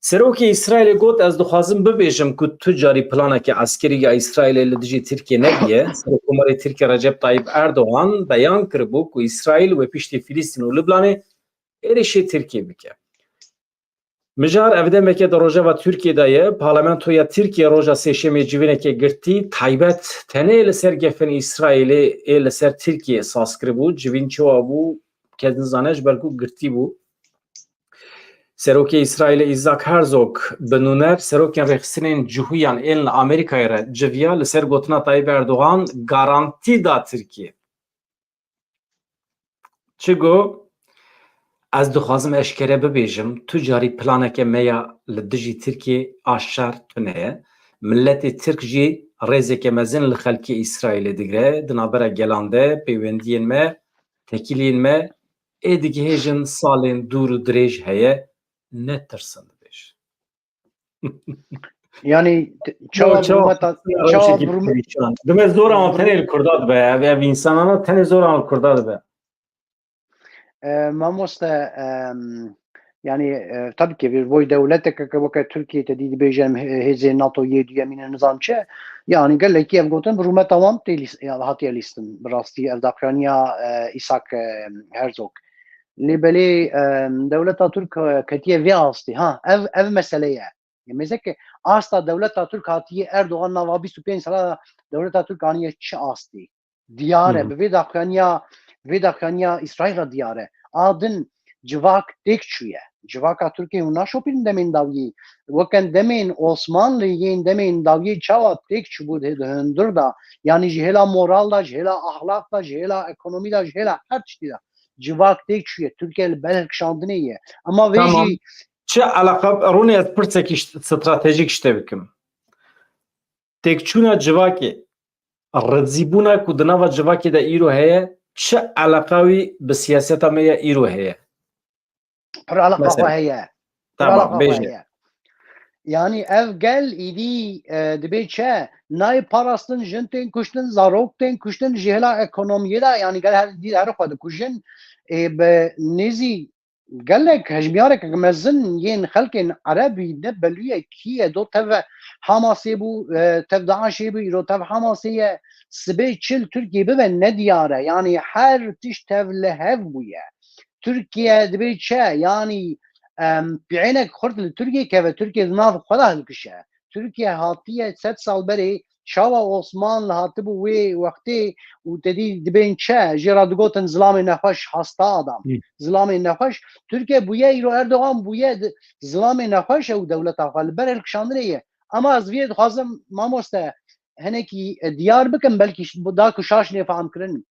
Serokê İsraîlê got ez dixwazim bibêjim ku tu carî planekî eskerî ya İsraîlê li dijî Tirkiye nebiye. Serokkomarê Tirkiye Recep Tayyip Erdogan beyan kiribû ku İsraîl ve piştî Filîstîn û Liblanê êrişê Tirkiye bike. Mijar ev demeke di rojeva Tirkiye de ye parlamentoya Tirkiye roja sêşemê civînekê girtî taybet tenê li ser gefên İsraîlê ê li ser Tirkiye saz kiribû civîn çawa bû kes nizane ji ber ku girtî bû. Serokê İsraîlê Isaac Herzog bi nûner serokên rêxistinên cihûyan ên li Amerîkayê re civiya li ser gotina Tayyip Erdogan garantî da Tirkiye. Çi got ez dixwazim eşkere bibêjim tu carî planeke me ya li dijî Tirkiye aşar tune ye. Milletê Tirk jî rêzeke mezin li xelkê İsraîlê digre di navbera gelan de peywendiyên me tekiliyên me ê digihêjin salên dûr û dirêj heye netirsin dibêj. Yani dime zor ama tenê li Kurda dibe ev însanana tenê zor ama li Kurda dibe. Mamoste yani tabii ki bir boy devletek ki Türkiye tedidi bejem heze NATO yedi yemine nizamçı yani gelek ev goten Rumê tamam telis hatiye listin rastî ev daxuyaniya Isaac Herzog libeli devleta Türk ketiye ve astı ha ev meseleye mesela ki asla devleta Türk hatiye Erdoğan navabi süpen sala devleta Türk aniye çi astı diyare ve daxuyaniya İsrail diyare adın civak tekçüye civaka Türkiye ona şopin demin davyi veken demin Osmanlı yin demin davyi çava tekçü bu hındır da yani jihela moral da jihela ahlak da jihela ekonomi da jihela her şey da civak tekçüye Türkiye belki şandını ye ama tamam. veji Çi alaka Rûniyet pirsek stratejik işte bikim tekçûna civakê redzîbûna ku di nava civakê de îro heye çi alaka wî bi siyaseta me ye îro heye alaka heye tamam bêje yani ev gel idi dibe çe nay parastin jintên kuştin zaroktên kuştin jihela ekonomiye da yani gel her xwe dikujin be nêzî gelek hejmiyarek mezin yên xelkên Erebî ne belûye kiye do teve Hamasê bû tev Daişê bû îro tev Hamasê ye sibê çil Tirkiye bibe ne diyare yani her tiş tev li hev bûye Türkiye dibe çe yani بعينك خرد لتركيا كيف تركيا ناف خدا هالكشة تركيا هاتية 7 سال بري شاوا عثمان هاتبو وي وقتي وتدي دبين شا جرا دغوتن زلامي نخش حستا آدم زلامي نخش تركيا بويا يرو اردوغان بويا زلامي نخش او دولت اقل برل كشاندريه اما از ويد خازم ماموسته هنكي ديار بكم بلكي دا كشاش نفهم كرن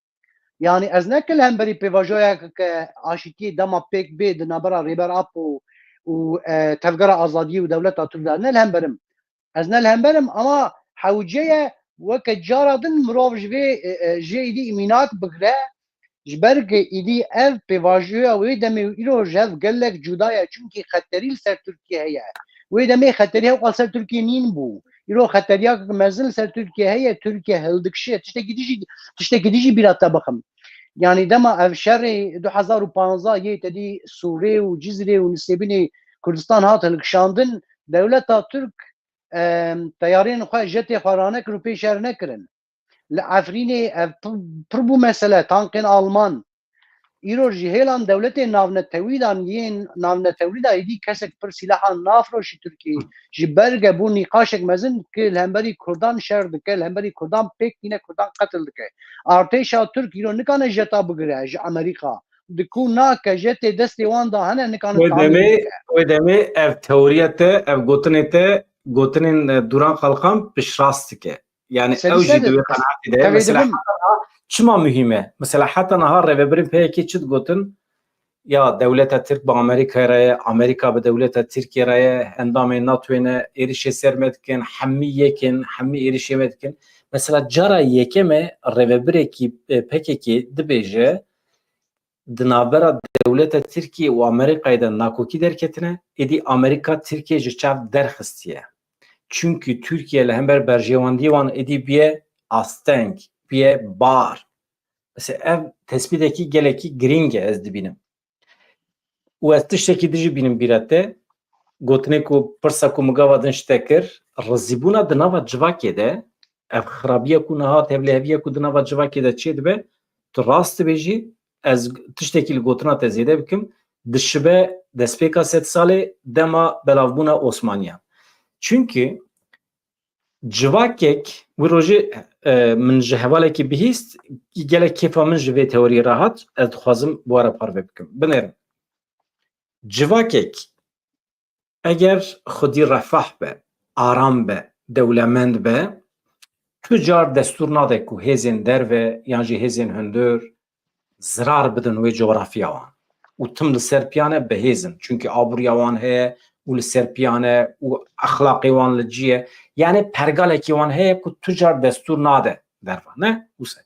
yani ez nekil hem berî pêvajoya ke aşîtiyê dema pêk bê di navbera rêber ap û tevgera azadiyê û dewleta Türk de ne hem berim ez ne hem berim ama hewceye weke cara din mirov ji vê jê îdî îmînat bigire ji ber ku îdî ev pêvajoya wê demê îro ji hev gelek cuda ye çunkî xeterî li ser Tirkiye heye wê demê xeterî hewqal ser Tirkiye nîn bû ایرو خطریاک مزن سر ترکیه هی ترکیه هلدکشه تشتکی دیجی بیرات بخم يعني دما اف شر 2015 یه تدی سوریه و جزیره و نسبین کردستان هات الکشاندن دولت ترک تیارین خواه جت خورانه کرو پیشر نکرن لعفرین پربو مسئله تانکن آلمان ایرو جهیلان دولت ناونتویدان یین ناونتویدا ایدی کسک پر سلاحان نافروشی ترکی جبرگ بو نقاشک مزن که الهمبری کردان شر دکه الهمبری کردان پیک اینه کردان قتل دکه ارتشا ترک ایرو نکانه جتا بگره ج امریکا دکو نا که جت دستی وان دا هنه نکانه ودمي اف توريته اف گوتنين دوران خلقان بشراستك يعني اوجي دوي قناعتي ده مثلا çima mühime mesela hatta nahar revebirin peki çit gotin ya devleta Türk ba Amerika be devleta Türkiye'ye endamı NATO'ya erişe sermetken hammi erişemetken mesela cara yekeme revebireki peki dibece dinabera devleta Türkiye ve Amerika'da nakoki derketine edi Amerika Türkiye jiçav derxistiye çünkü Türkiye ile hember berjevandi van edi biye astenk biye bar mesela ev tespiteki geleki gringe ez dibinem و از تشتکی دیجی بینیم بیرته گوتنه کو پرسا کو مگاوا دن شتکر رزیبونا دناوا جواکی ده اف خرابیه کو نها تبلیهویه کو دناوا جواکی ده چی دبه تو راست بیجی از تشتکی گوتنا تزیده بکم دشبه دسپیکا 7 ساله دما بلاوبونا عثمانیه çünkü civakek bu roji min jehvale ki bihist gele kefa min jve teori rahat ez xwazim bu ara parve bikim binerim civakek eğer xudi refah be aram be dewlemend be tücar destur nade ku hêzên derve yan jî hêzên hundir zirar bidin wê coğrafya wan û tim li ser piyane bihêzin çünkü abûriya wan heye û li ser piyane û axlaqê wan li cî ye yani pergalekî wan heye ku tücar destur nade derva ne wisa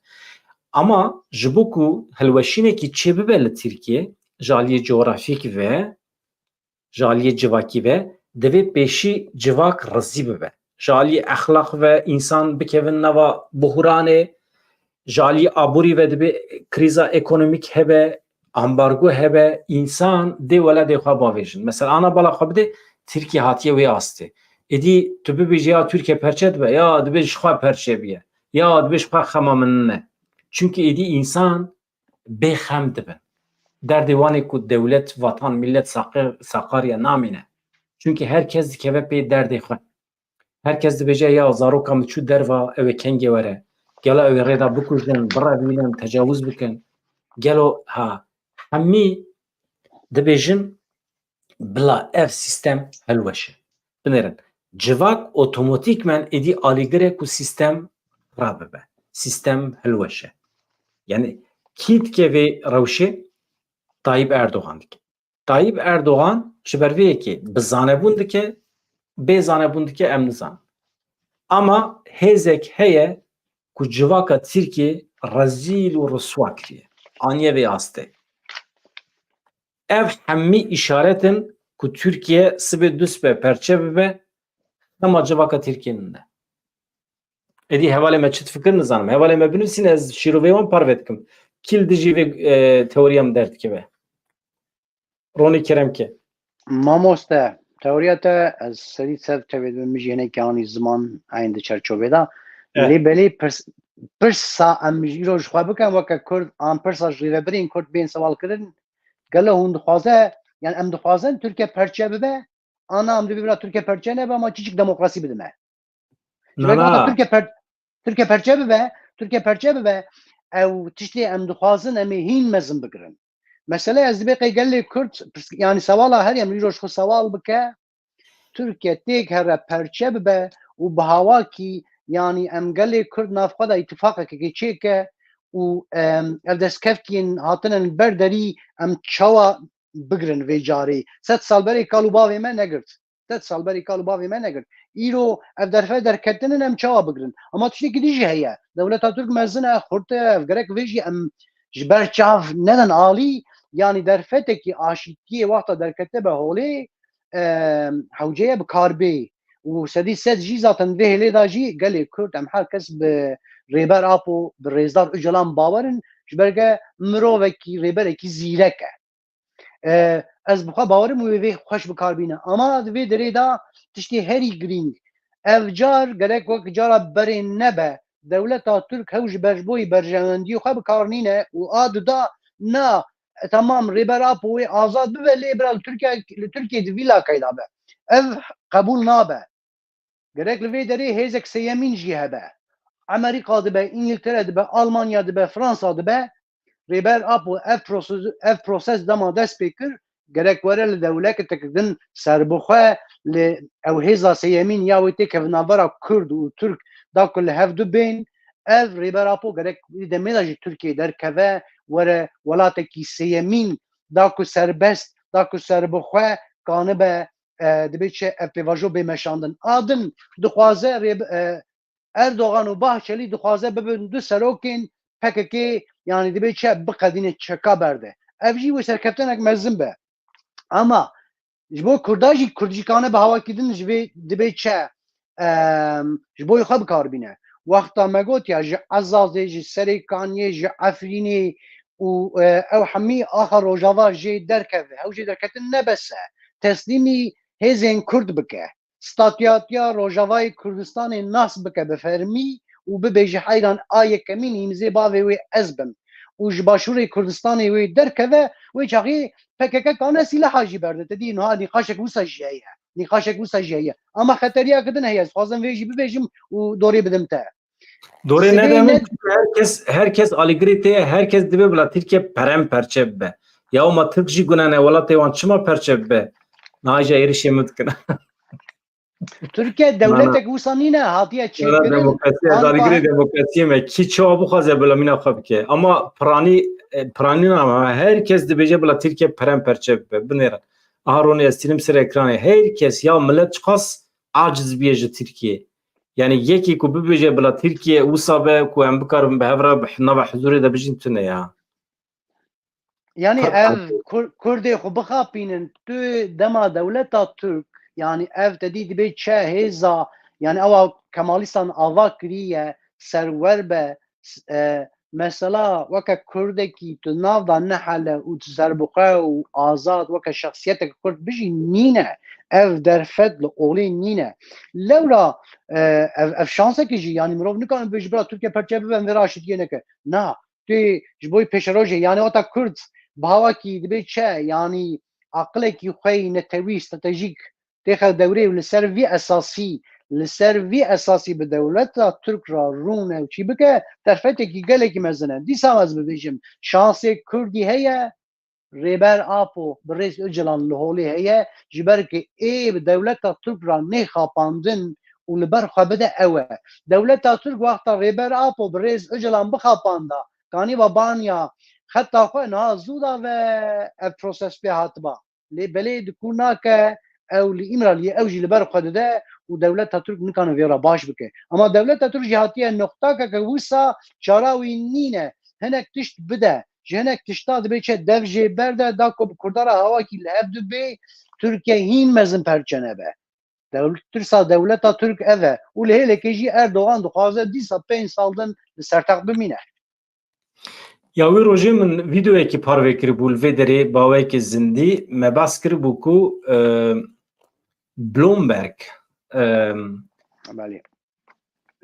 ama ji bo ku hilweşînekî çê bibe li Tirkiye jaliyê coğrafîk ve jaliyê civakî ve divê pêşî civak rizî bibe jaliyê axlaq ve insan bikevin nava buhranê jaliyê aborî ve dibe krîza ekonomîk hebe ambargo hebe insan dê weladê xwe bavêjin mesela ana bala xwe bide Tirkiye hatiye wê astê êdî tu bibêjî ya Tirkiye perçe dibe ya dibe ji xwe perçe biye ya dibe ji xwe xema min ne çünkü êdî insan bêxem dibin derdê wanê ku dewlet vatan millet Sakarya namîne çünkü herkes dikeve pê derdê xwe herkes dibêje ya zaroka min çû derva ew ê kengê were gelo ew ê rêda bikujin birevînin tecawuz bikin gelo ha hemî dibêjin bila ev sistem helweşe binêrin civak otomatikmen êdî alîgire ku sistem rabibe sistem helweşe yani kî dike vê rewşê Tayyip Erdoğan dike Tayyip Erdoğan ji ber vê yekê bi zanebûn dike bê zanebûn dike em nizan ama hêzek heye ku civaka Tirkiye rezîl û riswa kiriye aniye vê astê ev hemî işaretin ku Türkiye sibê du sibê perçe bibe hema civaka Tirkiye'nin de êdî hevalê me çi fikir nizanim hevalê me binivîsîne ez şîrovê wan parve dikim kîl dijî vê teoriyam derdikeve Ronî Keremke مامۆستا تەورەتە ئەس سەری سەر تەوێت مژێنێکیانی زمان ئایندە چەرچۆڤێدا لێبەلێ پرسا ئەم ژیرۆژ خوا بکەم وەکە کورد ئان پرسا ژێڤەبرین کورد بێن سەواڵکردن گەلە هون دخوازە یان ئەم دخوازن تورکیا پەرچە ببە ئانا ئەم دەبێ برا تورکیا پەرچە نەبە ما چیچک دەموکراسی بدمە تورکیا پەرچە ببە ئەو تشتێ ئەم دخوازن ئەمێ هین مەزن بگرن mesele ez dibê gelê Kurd yani sewala herî em îroj xwe sewal bike Tirkiye têk here perçe bibe û bi hawakî yanî em gelê Kurd navxwe da îtifaqekekê çêke û ev destkeftiyên hatinin ber derî em çawa bigirin vê carê sed sal berê kal û bavê me negirt îro ev derfe derketinin em çawa bigirin ama tiştekî dijî heye dewleta Türk mezin e xurte ev gerek vê jî em ji ber çav nedin alî yani derfetekî aşîtiyê waxta derkete be holê hewceye bi karbê و سدی سد جی zaten ve hele da jî gelê Kurd em herkes bi rêber apo bi rêzdar Öcalan bawerin ji ber ke mirovekî rêberekî zîrek e. Ez bixwe bawerim û wê xweş bikarbîne ama di vê derê da tiştê herî girîng ev car gerek wek cara berê nebe dewleta Türk hew ji ber ji bo berjewendiyê xwe bikarîne û a dida na tamam rêber apo wê azad bibe lê bira li Tirkiye di vî lakeyê da be ev qebûl nabe gerek li vê derê hêzek sêyemîn jî hebe Amerîka dibe İngiltere dibe Almanya dibe Fransa dibe rêber apo ev proses dema dest pê kir gerek were li dewletek din serbixwe li ew hêza sêyemîn ya wê tê kevnavbera Kurd û Türk da ku li hev dibên ev rêber apo gerek demê da jî Tirkiye derkeve were welatekî sêyemîn da ku serbest da ku serbixwe kanibe dibe çi ev pêvajo bêmeşandin adin dixwaze Erdoğan û Bahçeli dixwaze bibin du serokên PKK yani dibe çi biqedîne çeka berde ev jî wê serkeftenek mezin be ama ji bo Kurda jî Kurdcîkane bi hawakîdin ji vê dibe çi ji bo xwe bikarbîne wexta me gotiya ji Ezazê ji Serê Kaniyê ji Efrînê û ew hemî axa Rojava jê derkeve ew jê derketin nebese teslîmî hêzên Kurd bike statiyatiya Rojavayê Kurdistanê nas bike bi fermî û bibêje heyran a yekemîn îmzê bavê wê ez bim û ji başûrê Kurdistanê wê derkeve wê çaxî PKK kane sîlaha jî berde te dî niha nîqaşek wisa jî heye nîqaşek wisa jî heye ama xeteriya kidin heye dixwazim vê jî bibêjim û dorê bidim te Dorê nedemin herkes alîgirê tê herkes dibe bila Tirkiye perem perçe bibe ya ma Türk jî gunane welatê wan çima perçe bibe niha jî êrişê min dikin Türkiye devletek wisa nîne hatiye çêkirin demokrasi alîgirê demokrasiyê me kî çawa bixwaze bila mîna xwe bike ama piranî nama herkes dibêje bila Tirkiye perem perçe bibe binêre aha ronê ez tînim ser ekranê herkes ya millet çiqas aciz biye ji Tirkiye yani yekî ku bibêje bila Tirkiye wisa be ku em bikarin bi hevra nava huzurê de bijîn tune ya yani ev Kurdê xwe bixapînin tu dema dewleta Türk yani ev tedî dibe çi hêza yani ewa Kemalîstan ava kiriye serwer be mesela weke Kurdekî tu nav da nehele û tu serbixwe û azad weke şexsiyetek Kurd bijî nîne ev derfet li olê nîne lewra ev şansekî jî yani mirov nikane bêje bila Tirkiye perçe bibe em vê re aşîtiye neke na tu ji bo pêşerojê yani weta Kurd bi hawakî dibe çi yani aqilekî xwe netewî stratejîk têxe dewrê û li ser vî esasî li ser vî esasî bi dewleta Türk ra rûne û çî bike derfetekî gelekî mezin e dîsa ez bibêjim şansê Kurdî heye rêber apo bi rêz Öcalan li holê heye ji ber ku ê bi dewleta Türk ra nêxapandin û li ber xwe bide ew e dewleta Türk wexta rêber apo bi rêz Öcalan bixapanda kanîva banya xeta xwe niha zû da ve ev proses pê hatiba lê belê dikû nake ew li îmraliyê ew jî li ber xwe dide û dewleta Türk nikane vê ra baş bike ama dewleta Türk jî hatiye noxtakeke wisa çara wî nîne hinek tişt bide ji hinek tişta dibe çi dev jê berde da ku bi Kurdara hawakî li hev dibe Tirkiye hîn mezin perçe nebe tirsa dewleta Türk ev e û li hêlekê jî Erdoğan dixwaze dîsa 5 sal din li serteq bimîne ya wê rojê min vîdeoyekî parve kiribû li vê derê bawekî zindî me bas kiribû ku Bloomberg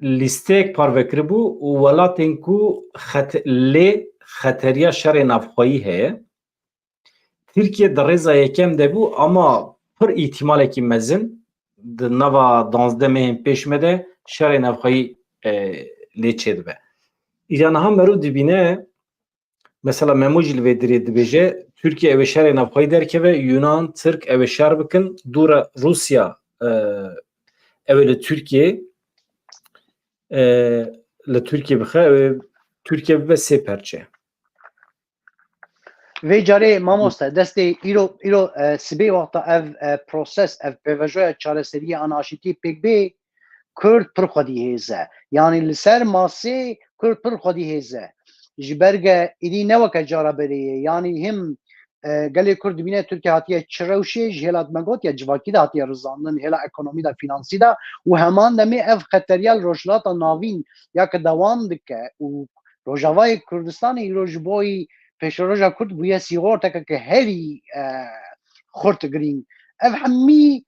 lîsteyek parve kiribû û welatên ku lê xeteriya şerê navxweyî heye Tirkiye di rêza yekem de bû ama pir îhtimalekî mezin di nava 12 mehên pêş me de şerê navxweyî lê çêdibe îja niha merû dibîne mesela Memo jî li vê derê dibêje Tirkiye ew ê şerê navxweyî derkeve Yunan Tirk ew ê şer bikin dûra Rusya ew ê li Tirkiye bixe ew ê Tirkiye bibe sê perçe vê carê mamoste destê îro sibê wexta ev proses ev pêvajoya çareseriyê anaşîtî pêk bê Kurd pir xwedî hêze yani li ser masê Kurd pir xwedî hêze ji ber ge êdî ne weke cara berê ye yani him gelê Kurd dibîne Tirkiye hatiye çirewşê ji hêla Megotiya civakî de hatiye rizandin hêla ekonomî de finansî de û heman demê ev xeteriya rojhilata navîn ya ki dewam dike û Rojavayê Kurdistanê îro ji bo pêşroja Kurd bûye sîgortekeke herî xurt girîn. Ev hemî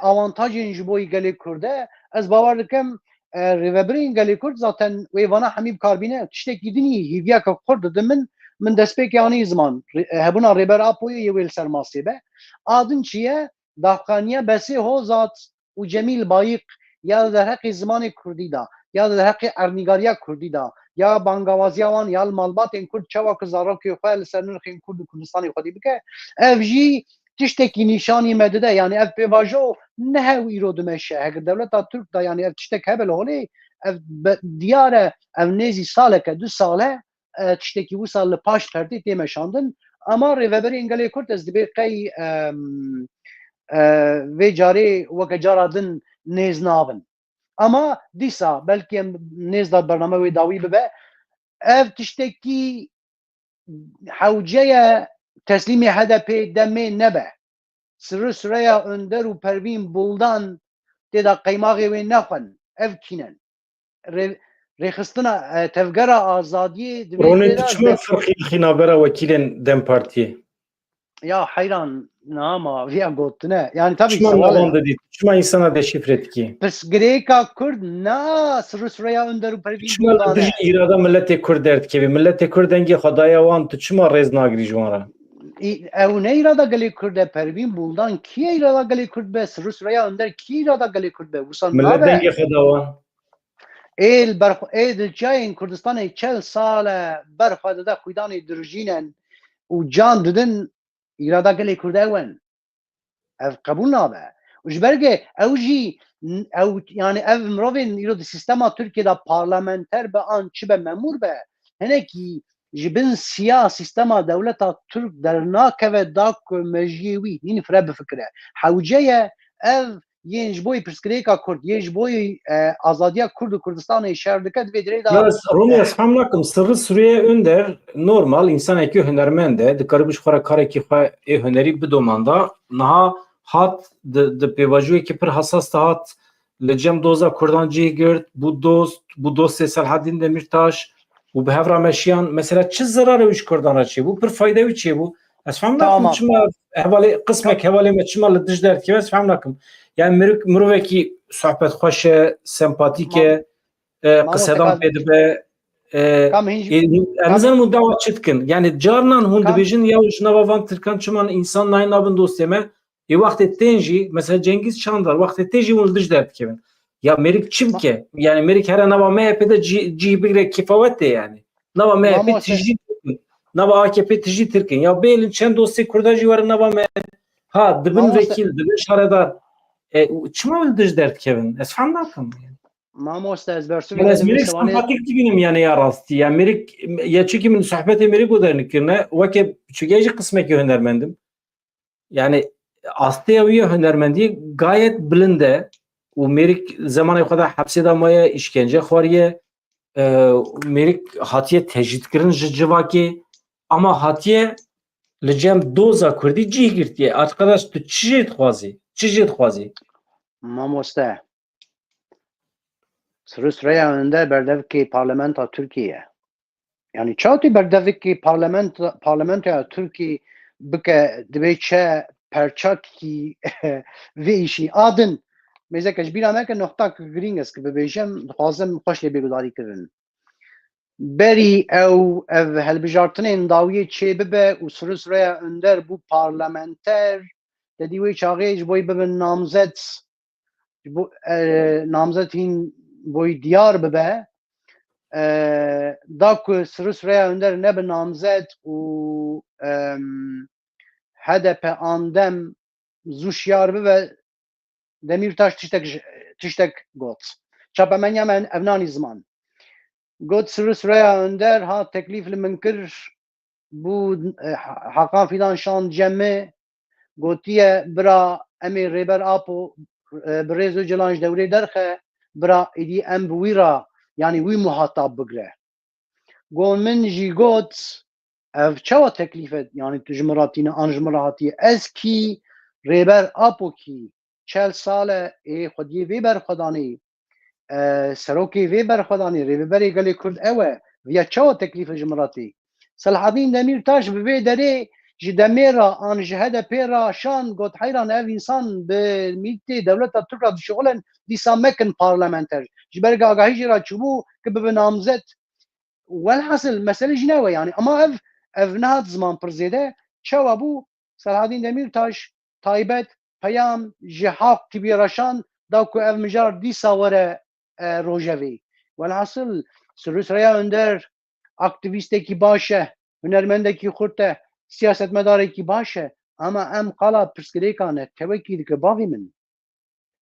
avantajên ji bo gelê Kurd e ez bawer dikim rêveberên gelê Kurd zaten wê vana hemî bikarbîne tiştekî dinî hîviyeka Kurd dimin min destpêkê anî ziman hebûna rêber Apoyê yê wê li ser masê be. Adin çi ye? Daqaniya Besê Hozat û Cemîl Bayîq ya derheqê zimanê Kurdî da ya derheqê ernîgariya Kurdî da ya bangawaziya wan ya malbatên Kurd çawa ku zarokê xwe li ser nirxên Kurd û Kurdistanê xwedî bike ev jî tiştekî nîşanî me dide yani ev pêvajo nehew îro dimeşe heger dewleta Türk da yani ev tiştek hebe li holê ev diyar e ev nêzî saleke du sale tiştekî wisa li paş perdê tê meşandin ama rêveberên gelê Kurd ez dibê qey vê carê weke cara din nêz nabin. Ama dîsa belkî em nêz da bername wê dawî bibe ev tiştekî hewceya teslîmê HDP demê nebe. Sirri Süreyya Önder û Pervîn Buldan têda qeymaxê wê nexwin. Ev kînin. Rêxistina tevgera azadiyê Ronê tu çima firqî xînabera wekîlên Dem Partiyê? Ya heyran nama viya gotine. Yani tabii çima navan dedî, çima insana deşifre dikî? Pirsgirêka Kurd na Sirri Süreyya Önder û Pervîn Çima li Buldan dijî îrada milletê Kurd derdikevî. Milletê Kurd dengê xwedaya wan tu çima rêz nagirî ji wan re? ew ne îrada gelê Kurd e Pervîn Buldan kî îrada gelê Kurd be Sirri Süreyya Önder kî îrada gelê Kurd be wisa Millet dengê xweda wan. Ê dilçayên Kurdistanê çel sal e berxwe dide xwîdanê dirjînin û can didin îrada gelê Kurd ew ev qebûl nabe. Û ji ber ew jî ew yani ev mirovên îro di sîstema Tirkiye de parlamenter be an çi be memûr be hinekî ji bin siya sîstema dewleta Türk dernakeve da ku mejiyê wî hîn fire bifikire. Hewce ye ev yên ji bo pirsgirêka Kurd yên ji bo azadiya Kurd û Kurdistanê şer dike divê dirê da Ronê ez fehm nakim Sirri Süreyya Önder normal insanekî hunermend e dikarî bi ji xwe re karekî xwe ê hunerî bidomanda niha hat di pêvajiyekî pir hesas de hat li cem doza Kurdan cih girt bû dostê Selhedîn Demirtaş û bi hevra meşiyan mesela çi zerarê wî ji Kurdan re çêbû pir fayda wî çêbû ez fehm nakim çima hevalê qismek hevalê me çima li dij derdikive ez fehm nakim yani mirovekî sohbetxweş e sempatîk e qsedan pê dibe em nizanim hûn dawa çi dikin yani carinan hûn dibêjin ya ji nava van Tirkan çiman însan nayê nabin dostê me ê wextê tên jî mesela Cengiz Çandar wextê tê jî hûn li dij derdikevin ya mêrik çi bike yani mêrik here nava MHP de cih bigire kefawet tê yani nava MHP tijî Tirkin nava AKP tijî Tirkin ya bêlin çend dostê Kurda jî were nava me ha dibin vekîl dibin şaredar çima li dij derdikevin ez fehm nakim Mamoste ez bersû ez mêrik sempatik dibînim yani ya rastî ya mêrik ya çekî min sohbetê mêrik û dernekirine weke çûgê jî qismekî hunermendim yani astêya wî ya hunermendiyê gayet bilind e û mêrik zemanê xwe de hepsê da maye îşkence xwariye mêrik hatiye tecrîdkirin ji civakê ama hatiye li cem doza Kurdî cih girtiye arkadaş tu çi jê dixwazî Mamoste Sirri Süreyya Önder berdevkê parlamenta Tirkiye yani çawtî berdevkê parlamentoya Tirkiye bike divê çe perçakî vê îşî adin mêzeke ji bîra me ke noxtak girîng ez ki bibêjim dixwazim xweş lê bêgudarî kirin berî ev helbijartinên dawiyê çê bibe û Sirri Süreyya Önder bû parlamenter dedî wê çaxê ji bo bibin namzet namzet hîn boî diyar bibe da ku Sirri Süreyya Önder nebe namzet û HDP andem zû şiyar bibe Demirtaş tiştek got çapemenya me ev nanî ziman got Sirri Süreyya Önder ha teklîf li min kir bû Hakan Fidan şan cemê gotiye bira em ê rêber Apo bi rêz û cilan ji dewrê derxe bira êdî em bi wî ra yani wî muhatab bigire got min jî got ev çawa teklifet yani tu jmiratîne an jmirahatî ez kî rêber apo kî çel sale xwediyê vê berxwedanî serokê vê berxwedanî rêveberê gelê Kurd ew e viya çawa teklîf jmiratî Selahattin Demirtaş bi vê derê ji demêra an ji HDP ra şan got heyran ev însan bi mîtê dewleta Tirk ra dişuxulin dîsa mekin parlamenter ji ber agahî jî ra çûbû ki bibe namzet welhasıl mesele jî ne we yani ama ev nehat ziman pir zêde çawa bû Selahattin Demirtaş taybet peyam ji haf tibî reşan da ku ev mijar dîsa were rojevê welhasıl Sürüsreya Önder aktivîstekî baş e hunermendekî xurt e siyasetmedarekî baş e ama em qala pirsgirêkan e tewekî dike bavê min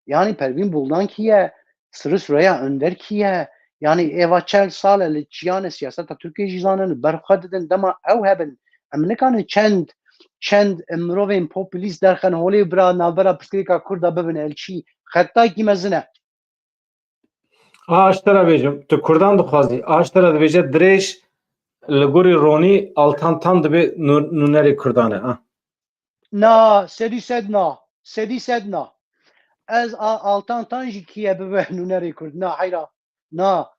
yani Pervîn Buldan kî ye Sürüsreya Önder kî ye yani eva çel sal li çiyane siyaseta Türkiye jî zanin berxwe didin dema ew hebin em nikanin çend mirovên popülîst derxin holê bira navbera pirsgirêka Kurda bibin elçî xettayekî mezin e Aştara bêjim tu Kurdan dixwazî aştara dibêje dirêj li gorî ronî altantan dibe nûnerê Kurdan e na sedî sed na ez altantan jî kîye bibe nûnerê Kurd na heyra na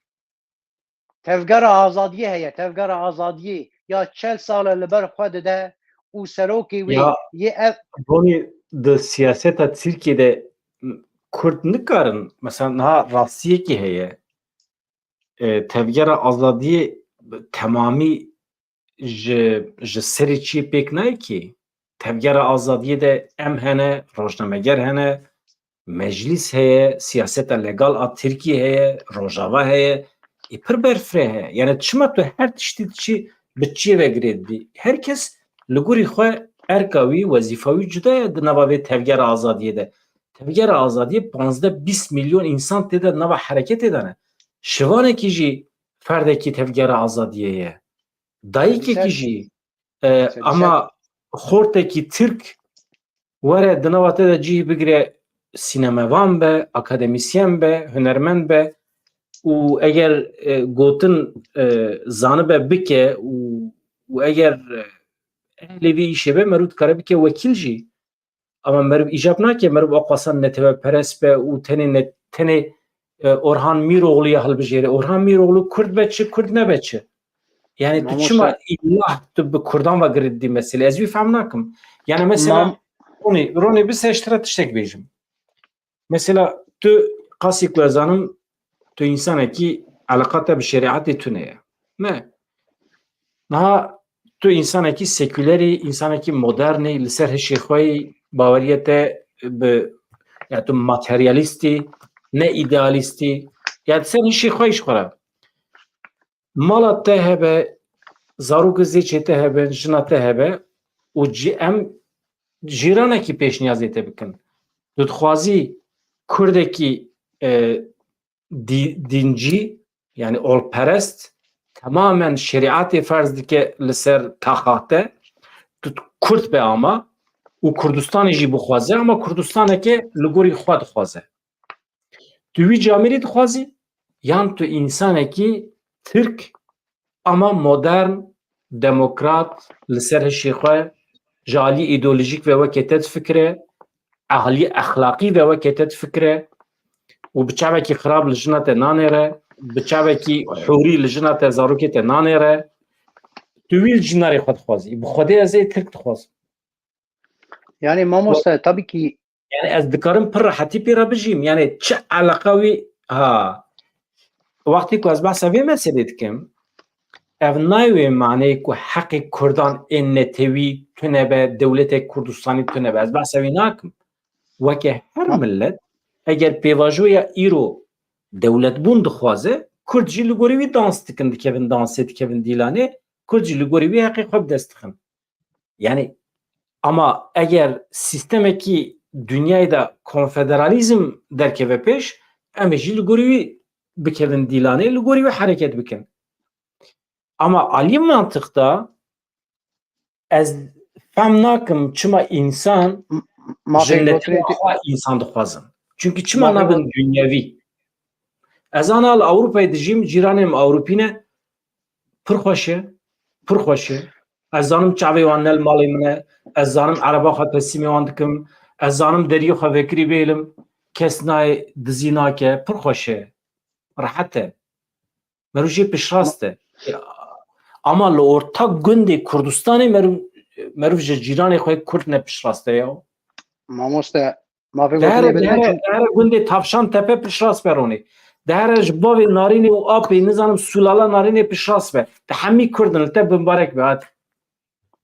tevgera azadiyê heye tevgera azadiyê ya çel sale li ber xwe dide û serokê wê yê ev ronî di siyaseta Tirkiyeyê Kurd nikarin mesela niha rastiyekî heye tevgera azadiyê temamî ji serê çî pêk nayê kî tevgera azadiyê de em hene rojnameger hene meclis heye siyaseta legal a Tirkiye heye rojava heye pir berfirê heye yani çima tu her tiştî çi bi çiyê vegirê dibî herkes li gorî xwe erka wî wezîfa wî cuda ye di nava vê tevgera azadiyê de tevgera azadiyê 15-20 milyon însan tê de nava hereketê de ne şivanekî jî ferdekî tevgera azadiyê ye dayîkekî jî ama xortekî Tirk were di nava te de cih bigire sînemevan be akademisyen be hunermend be û eger gotin zanibe bike û eger ehlê vê îşê be merû dikare bike wekîl jî ama merû îjab nake merû axwasan netewperest be û tenê Orhan Miroğlu'ya hilbijêre Orhan Miroğlu Kurd be çi Kurd nebe çi yani tu çima illah tu bi Kurdan vegirî dî mesele ez wî fehm nakim yani mesela Ronî bi seştira tiştek bêjim mesela tu qasî ku ez zanim tu însanekî eleqa te bi şerîetê tune ye me niha tu însanekî sekûlerî însanekî modernî li ser hişê xwe baweriye te bi ya tu materyalîstî ne îdealîstî ya ser hişê xwe îş xwe mala te hebe zarok zêçê te hebe jina te hebe û em cîranekî pêşniyazê te bikin tu dixwazî Kurdekî dîncî yani olperest tamamen şeriatê ferz dike li ser taxa te tu Kurd be ama û Kurdistanê jî bixwaze ama Kurdistaneke li gorî xwe dixwaze tu wî camerî dixwazî yan tu însanekî Tirk ama modern demokrat li ser hişê xwe ji alî îdeolojîk ve wekê te difikire alî exlaqî ve wekê te difikire û bi çavekî xirab li jina te nanêre bi çavekî hûrî li jina te zarokê te nanêre tu wî jî narê xwe dixwazî bi Xwedê ez ê Tirk dixwazim yani mamoste tabii ki yani ez dikarim pir rehetî pê re bijîm yani çi eleqa wî wextê ku ez behsa vê meselê dikim ev nayê maneyê ku heqê Kurdan ên netewî tune be dewletê Kurdistanî tune be ez behsa wî nakim weke her millet eger pêvajoya îro dewletbûn dixwaze Kurd jî li gorî wî dans dikin dikevin dansê dikevin dîlanê Kurd jî li gorî wî heqê xwe bi dest dixin yani ama eger sistemekî dünyayê de konfederalizm derkeve pêş em ê jî li gorî wî bikevin dîlanê li gorî wî hereket bikin ama alî mantıkta ez fehm nakim çima însan insan dixwazin çünkü çima nabin dünyevî ez ana li Ewropayê dijîm cîranê me Ewropî ne pir xweş e Ez zanim çavê wan nel malê min e, ez zanim ereba xwe teslimê wan dikim, ez zanim deriyê xwe vekirî bêlim, kes nayê dizî nake, pir xweş e, rehet e. Merû jê pişrast e. Ama li ortak gundê Kurdistanê merûv ji cîranê xwe Kurd ne pişrast e ya. Mamoste mafê Dehere gotinê gundê Tavşan Tepe pişrast be ronê. Dehere ji bavê narînê û apê nizanim Sulala narînê pişrast be. Te hemî Kurdin li te bimbarek be hadi.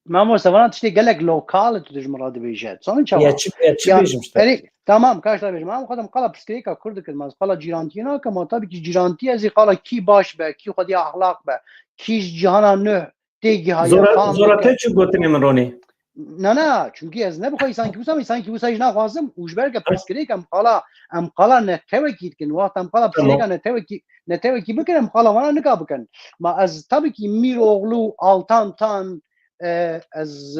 Mamoste vana tiştê gelek lokal tu dijmira dibêje. Zanîn çawa? Ya çi bêjim işte. Erê tamam kaşlar bêjim. Em xwedem qala pirsgirêka Kurd dikim ez qala cîrantiyê nakim ama tabii ki cîrantiyê ez ê qala kî baş be, kî xwedî ahlak be, kî ji cîhana nû tê gihaye Zora te çi gotinê min ronê? نه çünkü ez nebixwe sanki wisa jî naxwazim û ji ber ke pirsgirêk em qala netewekî dikin wat em qala pirsgirêka netewekî bikin em qala wana nika bikin ma ez tabii ki Miroğlu Altan Tan ez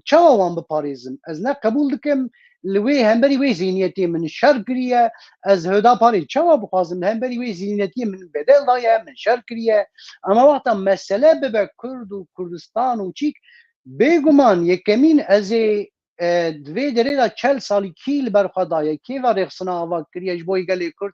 çawa wan biparêzim ez ne qebûl dikim li wê hemberî wê zihniyetê min şer kiriye ez Hüdaparê çawa bixwazim li hemberî wê zihniyetê min bedel daye min şer kiriye ama wexta mesele bibe Kurd û Kurdistan û çîk bêguman yekemîn ez ê divê derê de çel salî kî li ber xwe daye kê ve rêxistina ava kiriye ji bo gelê Kurd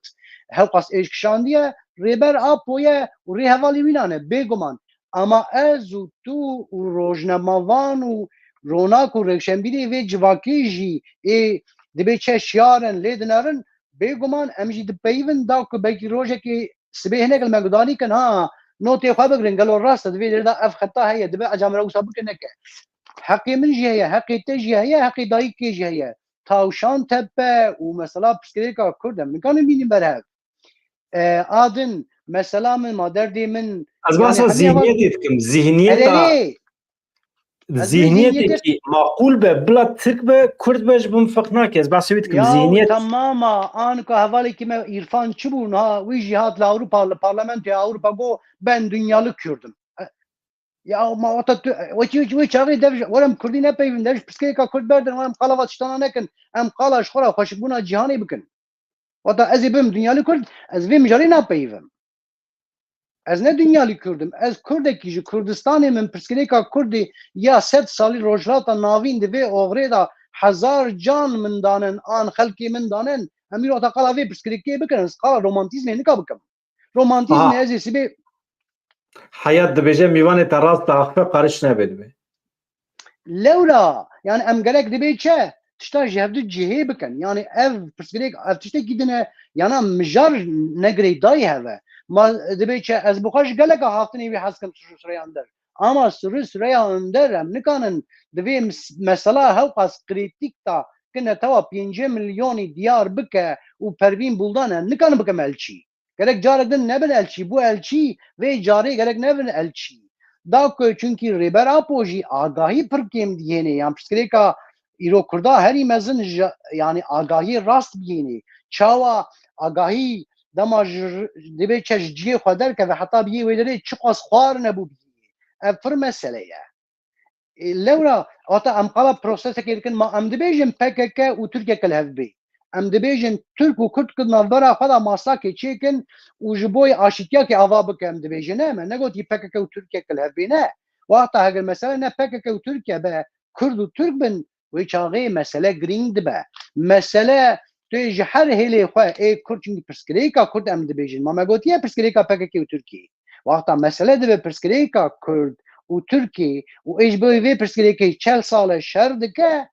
hewqas êşkişandiye rêber Apoye û rê hevalê wînan e bêguman ama ez û tu û rojnemavan û ronak û rewşenbîrê vê civakê jî ê dibe çeşyarin lê dinerin bêguman em jî dipeyivin da ku belkî rojekê sibê hinek li me gudanî kin ha notê xwe bigirin gelo rast divê derê de ev xeta heye dibe ecam rewsa bikineke heqê min jî heye heqê te jî heye heqê dayîkê jî heye Tavşan Tepe û mesela pirsgirêka Kurd em nikarin bînin berhev adin mesela min ma derdê min Ez bahsa zihniyetê dikim. Zihniyetê maqûl be bila Türk be Kurd be ji bin feq nake. Ez bahsa wî dikim zihniyet. Tamama an ka hevalekî me İrfan çi bûn ha wî jî hat li Awropa li parlamentoya Awropa got ben dünyalık Kürdim. Ya ma wata wê çavê dev werem Kurdî nepeyvin dev pirsgirêka Kurd berdin werem qala vat tiştana nekin em qala ji xwe re xweşikbûna cîhanê bikin. Wata ez ê bim dünyalık Kurd ez vê mijarê napeyivim. Ez ne dünyalı Kürdim. Ez Kurdekî ji Kurdistanê min pirsgirêka Kurdî ya 100 salî rojhilata navîn di vê oxirê de hezar can min danin an xelkê min danin em îro qala vê pirsgirêkê bikin ez qala romantîzmê nika bikim. Romantîzmê ez ê sibê Hayat dibêje mîvanê te rast daxwe qariş nebe dibe. lewra yani em gerek dibe çe tişta ji hev du cihê bikin yani ev pirsgirêk ev tiştekî dine yana mijar negirê dayê heve ma dibe çe ez bixwe ji geleka haftinê wî hez kim Suriyan der ama Suriyan der em nikanin divê mesela hewqas kritik da kine tewa 5 milyonî diyar bike û Pervîn Buldan em nikanin bikim elçî gerek carek din nebin elçî bu elçî vê carê gerek nebin elçî da ku çünkü rêber Apo jî agahî pir kêm diyêne yan pirsgirêka îro Kurda herî mezin yani agahî rast biyêne çawa agahî dema dibe çe ji ciyê xwe derkeve heta biyê wê derê çi qas xwar nebû biyê ev pir mesele ye lewra heta em qala prosesekê dikin ma em dibêjin PKK û Tirkiyeke li hev bê em dibêjin Türk û Kurd ki navbera xwe de masakê çêkin û ji bo aşîtiyakê ava bike em dibêjin ne me negotî PKK û Tirkiyeke li hev bê ne wexta heger mesele ne PKK û Tirkiye be Kurd û Türk bin wê çaxê mesele girîng dibe mesele tu ji her hêlê xwe ê Kurd çünkü pirsgirêka Kurd em dibêjin ma me gotiye pirsgirêka PKK û Tirkiye wexta mesele dibe pirsgirêka Kurd û Tirkiye û êj bo vê pirsgirêkê çel sal e şer dike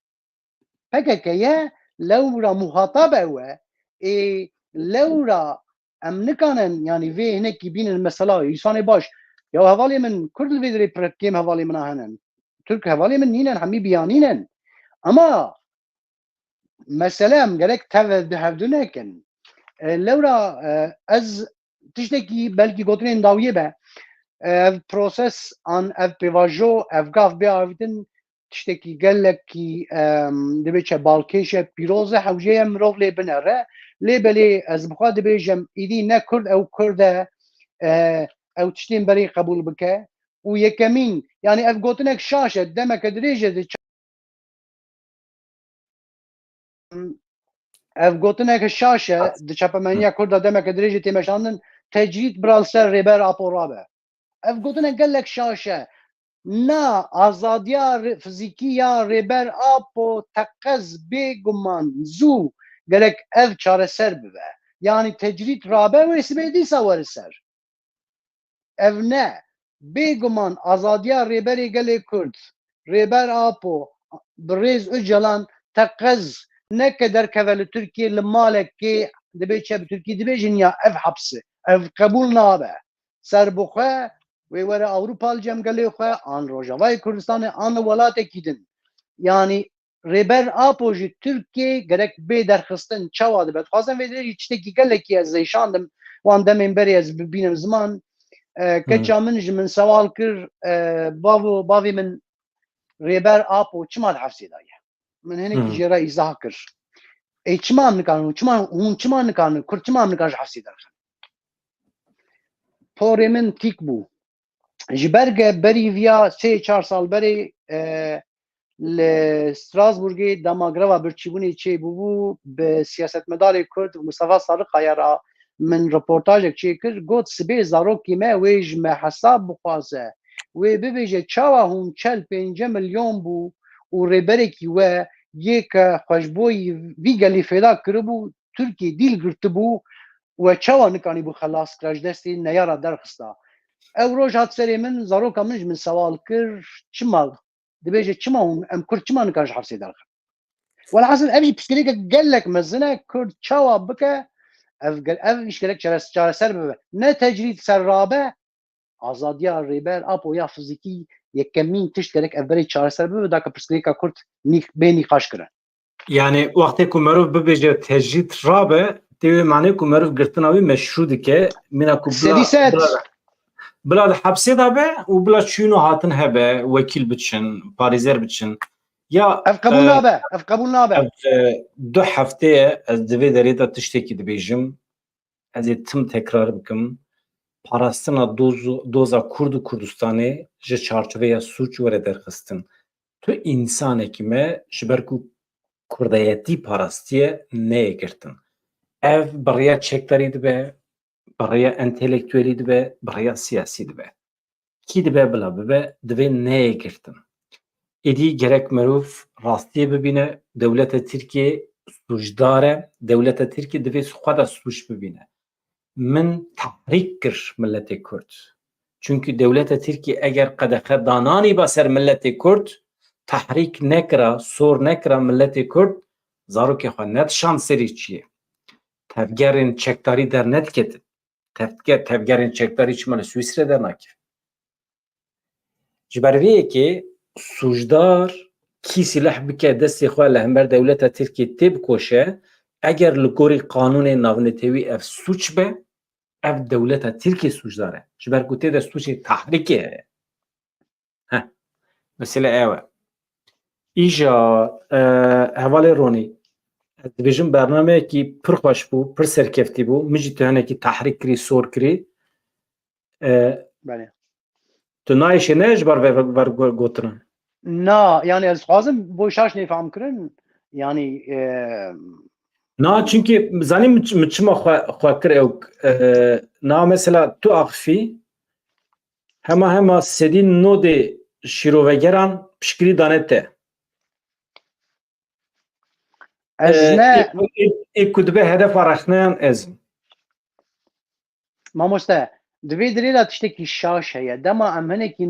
PKK'ye lewra muhatap ew e lewra em nikanin yani vê hinekî bînin mesela îsanê baş ya hevalê min Kurd li vê derê pir kêm hevalê min a hinin Türk hevalê min nînin hemî biyanînin ama mesele em gerek tev hevdû nekin lewra ez tiştekî belkî gotinên dawiyê be ev proses an ev pêvajo ev gav biavîtin tiştekî gelekî dibe çe balkêşe pîroz e hewjeyê mirov lê binere lê belê ez bixwe dibêjim îdî ne Kurd ew Kurd e ew tiştên berê qebûl bike û yekemîn yani ev gotinek şaş e demeke dirêj e ev gotinek şaş e di çepemeniya Kurda demeke dirêjê tê meşandin tecrîd biral ser rêber Apo rabe ev gotinek gelek şaş e Na azadiya fizikiya rêber apo teqez bêguman zû gerek ev çareser bibe. Yani tecrit rabe ve sibêdî sawar ser. Ev ne? Bêguman azadiya rêberê gelê Kurd, rêber apo bi rêz Öcalan teqez neke derkeve li Tirkiye li malekê dibe çe bi Tirkiye dibêjin ya ev hapsi. Ev qebûl nabe. Serbixwe wê were Avrupa li cem gelê xwe an Rojavayê Kurdistanê an li welatekî din. Yani rêber apo ji Tirkiye gerek bê derxistin çawa dibe. Dixwazim vê derî tiştekî gelekî ez zêşandim wan demên berê ez bibînim ziman keça min ji min sewal kir bavê min rêber apo çima li hevsê daye. Min hinekî jê re îzah kir. Çima nikarin hûn çima nikarin Kurd çima nikarin ji hevsê derxin. Porê min tîk bû. Ji berge berî viya 3-4 sal berê li Strasbourgê demagreva birçîbûnê çêbûbû bi siyasetmedarê Kurd Mustafa Sarıkaya ra min reportajek çêkir got sibê zarokî me wê ji me hesab bixwaze wê bibêje çawa hûn çel 5 milyon bû û rêberekî we yêke xweşboyî vî gelî fêda kiribû Tirkiye dîl girtibû we çawa nikanîbû xelas kira ji destê neyara derxista. Ew roj hat serê min zaroka min ji min sewal kir çima dibêje çima hûn em Kurd çima nikarin ji hevsê derxin. Welhasıl ev jî piştgirêkek gelek mezin e Kurd çawa bike ev işgerek çareser bibe. Ne tecrit ser rabe azadiya rêber apo ya fizikî yekemîn tişt gerek ev berê çareser bibe daka piştgirêka Kurd bê nîqaş kirin. Yani wextê ku merov bibêje tecrit rabe tevê manê ku merov girtina wî meşru dike mîna ku bila di hepsê de be û bila çûno hatin hebe wekîl biçin parêzer biçin ya ev qebûl nabe ev qebûl nabe. Du hefteye ez divê derê de tiştekî dibêjim ez ê tim tekrar bikim parastina doza Kurd û Kurdistanê ji çarçoveya sûç were derxistin. Tu însanekî me ji ber ku Kurdayetî parastiye neyê girtin. Ev biriya çekdarî dibe, biriya entelektüelî dibe, biriya siyasî dibe. Kî dibe bila bibe divê neyê girtin. Êdî gerek merov rastiyê bibîne dewleta Tirkiye sûcdar e, dewleta Tirkiye divê xwe de sûç bibîne. Min tehrîk kir milletê Kurd. Çünkü dewleta Tirkiye eger qedexe dananî ba ser milletê Kurd tehrîk nekira, sor nekira milletê Kurd zarokê xwe netişan serî çiye. Tevgerên çekdarî dernediketin. Tevgerên çekdarî çima li Swîsrê dernakeve. Ji ber vê yekê sûcdar kî silah bike destê xwe li hember dewleta Tirkiye tê bikoşe eger li gorî qanûnê navnetewî ev sûç be ev dewleta Tirkiye sûcdar e. Ji ber ku tê de sûçê tehrîkê heye. Mesele ew e. Îja hevalê ronî ez dibêjim bernameyekî pir xweş bû, pir serkeftî bû. Min jî tu hinekî tehrîk kirî, sor kirî. Tu nayêşî ne ji ber vergotinan? Na, yani ez dixwazim bo şaş nêfam kirin. Yani Na çünkü zanî min çima xwe kir ew na mesela tu axivî hema sedîn nodê şîrovegeran piştgirî dane te. ez ne ê ku dibe hedefa rexneyan ez im. mamoste divê dirê de tiştekî şaş heye. Dema em hinekî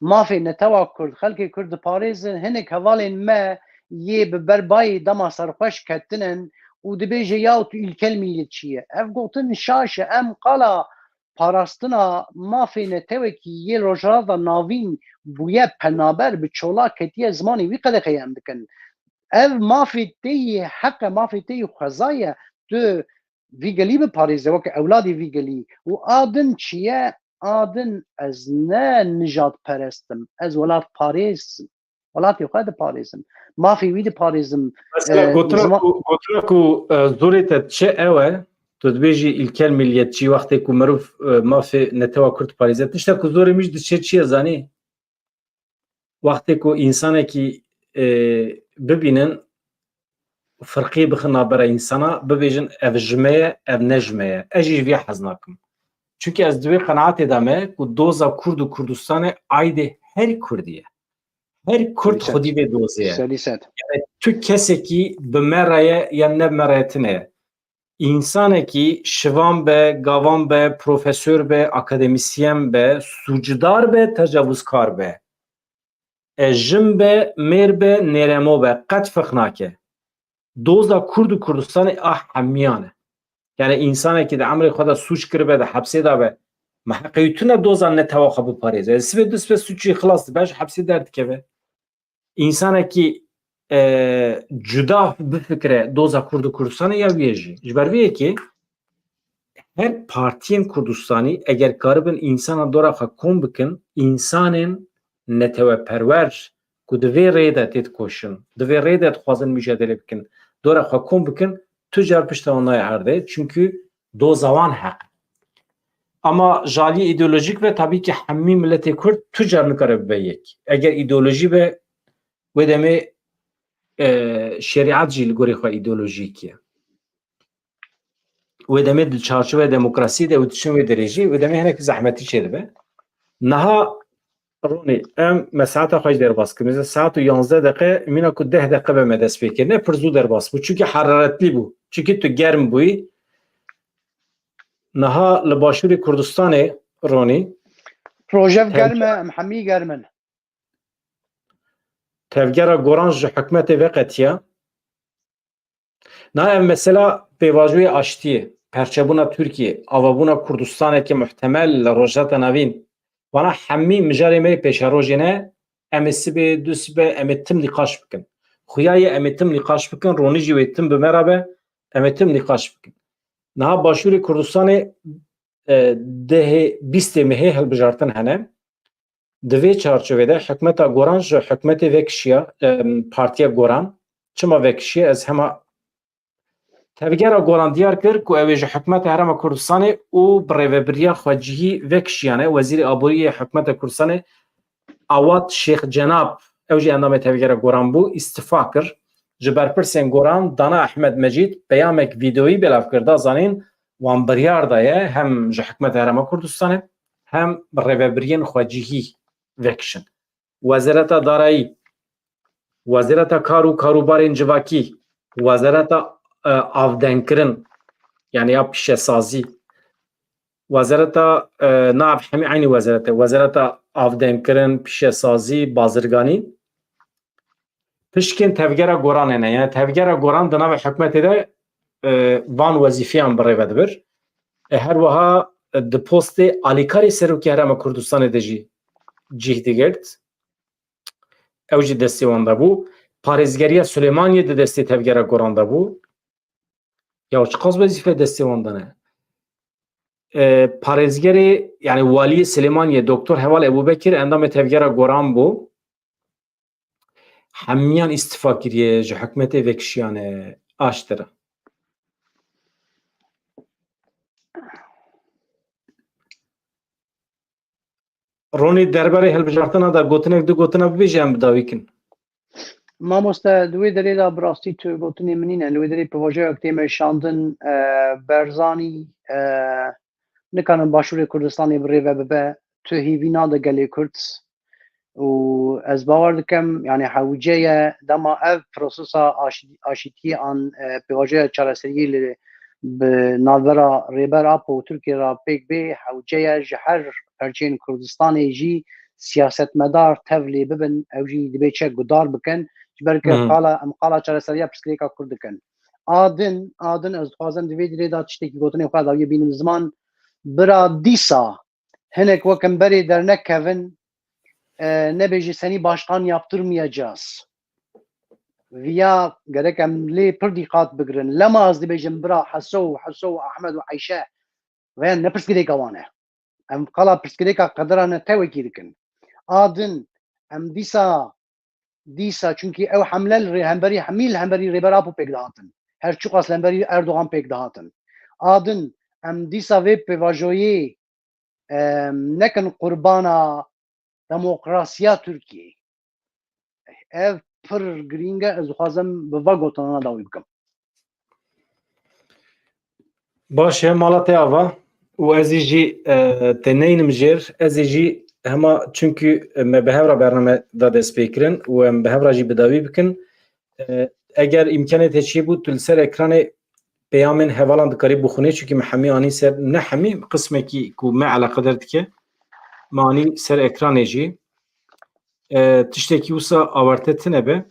mafê netewa Kurd, xelkê Kurd diparêzin, hinek hevalên me yê bi berbayê dema serxweş ketinin û dibêje ya tu îlkel milliyetçî ye. Ev gotin şaş e. Em qala parastina mafê netewekî yê rojhilata navîn bûye penaber bi çola ketiye zimanê wî qedexeyê em dikin. Ev mafê tê yê heqe mafê tê yê xweza ye tu vî gelî biparêze weke ewladê vî gelî û adin çi ye? Adin ez ne nijad perestim. Ez welat parêzim. Welatê xwe diparêzim. Mafê wî diparêzim. Mesela gotina ku zorê te çi ew e tu dibêjî îlkel milliyetçî wextê ku mirov mafê netewa Kurd parêze tişta ku zorê min jî diçe çi ye zanî? Wextê ku însanekî bibînin firqê bixin navbera însana bibêjin ev ji me ye ev ne ji me ye. Ez jî ji vê hez nakim. Çünkü ez divê qenaetê de me ku doza Kurd û Kurdistanê aydê her Kurdiye. Her Kurd Seliset. xudî vê dozê. Seliset. Tu kesekî bi meraya ya ne meretine. İnsanekî şivan be, gavan be, profesör be, akademisyen be, sucdar be, tecavüzkar be. Jim be, mêr be, neremo be, qet fex nake. Doza Kurd û Kurdistanê a hemiyan e. Yani insanekî di emrê xwe de suç kiribe, di hepsê de be. Me heqî tu ne doza netewa xwe biparêze. Sibê du sibê suçî xilas dibe, ji hepsê derdikeve. İnsanekî cuda bifikre doza Kurd û Kurdistanê ya wê jî. Ji ber vê yekê her partiyên Kurdistanî eger karibin insana dora xwe kom bikin, insanên neteweperwer ku di vê rê de tê dikoşin, di vê rê de dixwazin mücadele bikin, dora xwe kom bikin, tu car pişta wan nayê erdê çünkü doza wan heq. Ama jalî îdeolojik ve tabii ki hemî milletê Kurd tu car nikare bibe yek. Eger îdeolojî be wê demê şeriat jî li gorî xwe îdeolojîk ye. Wê demê di çarçove demokrasî de û tişin wê derê jî wê demê hinek zehmetî çê dibe. Niha Ronî em me saeta xwe jî derbas kirin. Mêze saet û 11 deqe mîna ku 10 deqe be me dest pê kir. Ne pir zû derbas bû çünkü heraretlî bû. Çünkü tu germ bûyî. Niha li Başûrê Kurdistanê Ronî Projev germe, em hemî germin. tevgera goran ji hikûmetê veqetiya. Na ev mesela pêvajoyê aştiyê, perçebûna Tirkiye, avabûna Kurdistanekî muhtemel li rojata navîn, wana hemî mijarê me pêşa rojê ne, em ê sibê, du sibê, em ê tim nîqaş bikin. Xuyayê em ê tim nîqaş bikin, ronî jî wê tim bi me re be, em ê tim nîqaş bikin. Niha Başûrê Kurdistanê dehê bîstê mehê hilbijartin hene. Di vê çarçovede hikûmeta goran ji hikûmetê vekişiya partiya goran, çima vekişiye ez hema tevgera goran diyar kir ku ew ê ji hikûmeta Herêma Kurdistanê û bi rêveberiya xwecihî vekişiyane Wezîrê Aboriyê hikûmeta Kurdistanê Awad Şêx Cenab ew jî endamê tevgera goran bû îstifa kir. Ji ber pirsên goran Dana Ehmed Mecîd peyamek vîdeoyî belav kir da zanîn wan biryar daye hem ji hikûmeta Herêma Kurdistanê hem bi rêveberiyên xwecihî vekişin. Wezareta Darayî, Wezareta Kar û Karûbarên Civakî, Wezareta avdenkirin yani ya pişesazî, Wezareta nav hemî aynî wezarete, Wezareta avdenkirin, pişesazî, bazirganî pişkên tevgera goran hene. Yani tevgera goran di navê hikûmetê de van wezîfeyan bi rêve dibir. Her wiha di postê alîkarê Serokê Herêma Kurdistanê de jî cih digirt. Ew jî destê wan de bû. Parêzgeriya Süleymaniyê di destê tevgera goran de bû. Ya çiqas wezîfe destê wan de ne? Parêzgerê yani Waliyê Silêmaniyê Doktor Heval Ebûbekir endamê tevgera goran bû. Hemiyan îstifa kiriye ji hikûmetê vekişiyane aştira. Ronî derbarê hilbijartina da gotinek du gotina bibêje em bidawîkin. Mamoste li wê derê de bi rastî tu gotinê min îne li wê derê pêvajoyek tê me şandin Berzanî nikarin Başûrê Kurdistanê bi rêve bibe tu hîvî nade gelê Kurd û ez bawer dikim yani hewce ye dema ev prosesa aşîtiyê an pêvajoya çareseriyê li bi navbera rêber Apo û Tirkiye re pêk bê hewce ye ji her perçeyên Kurdistanê jî siyasetmedar tev lê bibin ew jî dibe çek gudar bikin ji ber ku em qala çareseriya pirsgirêka Kurd dikin. Adin ez dixwazim di vê dirê de tiştekî gotinê xwe dawiyê bînim ziman bira dîsa hinek wekim berê dernekevin nebêjî senî başkan yaptırmayacağız. Viya gerek em lê pir dîqat bigirin. Lema ez dibêjim bira Heso Ahmed û Eyşe ve ne pirsgirêka wan e. Em qala pirsgirêka qediran e tewekî dikin. Adin em dîsa çünkü ew hemle hemberî hemîl hemberî rêber Apo pêk dihatin. Her çi qas hemberî Erdogan pêk dihatin. Adin em dîsa vê pêvajoyê nekin qurbana demokrasiya Tirkiye. Ev pir girîng e ez dixwazim bi va gotinana dawî bikim. Baş e mala te ava û ez ê jî te neynim jêr ez ê jî hema çünkü me behevra bername da dest pêkirin û em behevra jî bidawî bikin. Eger imkanê te çî bû tu li ser ekranê peyamên hevalan dikarî bixwînî çünkü me hemî anî ser ne hemî qismekî ku me eleqedar dike me anî ser ekranê jî tiştekî wisa awarte tune be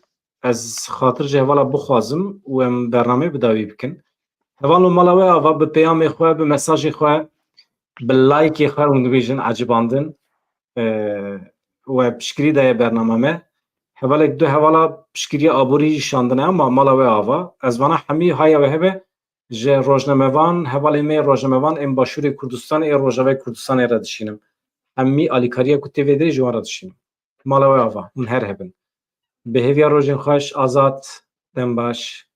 ez xatir ji hevala bixwazim û em bername bidawî bikin. Heval û mala we ava bi peyamê xwe bi mesajê xwe bi layekê xwe hûn dibêjin ecibandin we piştgirî daye bername me hevalek du hevala piştgiriya aborî jî şandine ama mala we ava ez vana hemî haya we hebe ji rojnamevan hevalê me rojnamevan ên Başûrê Kurdistanê ê Rojavayê Kurdistanê re dişînim. Hemî alîkariya ku tê vedê ji wan re dişînim. Mala we ava hûn her hebin. Bihêviya rojên xweş azad dem baş.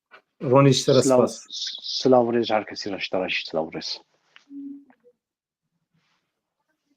Ronî ji te re spas. Slav rêz herkesî reş te reş, slav rêz.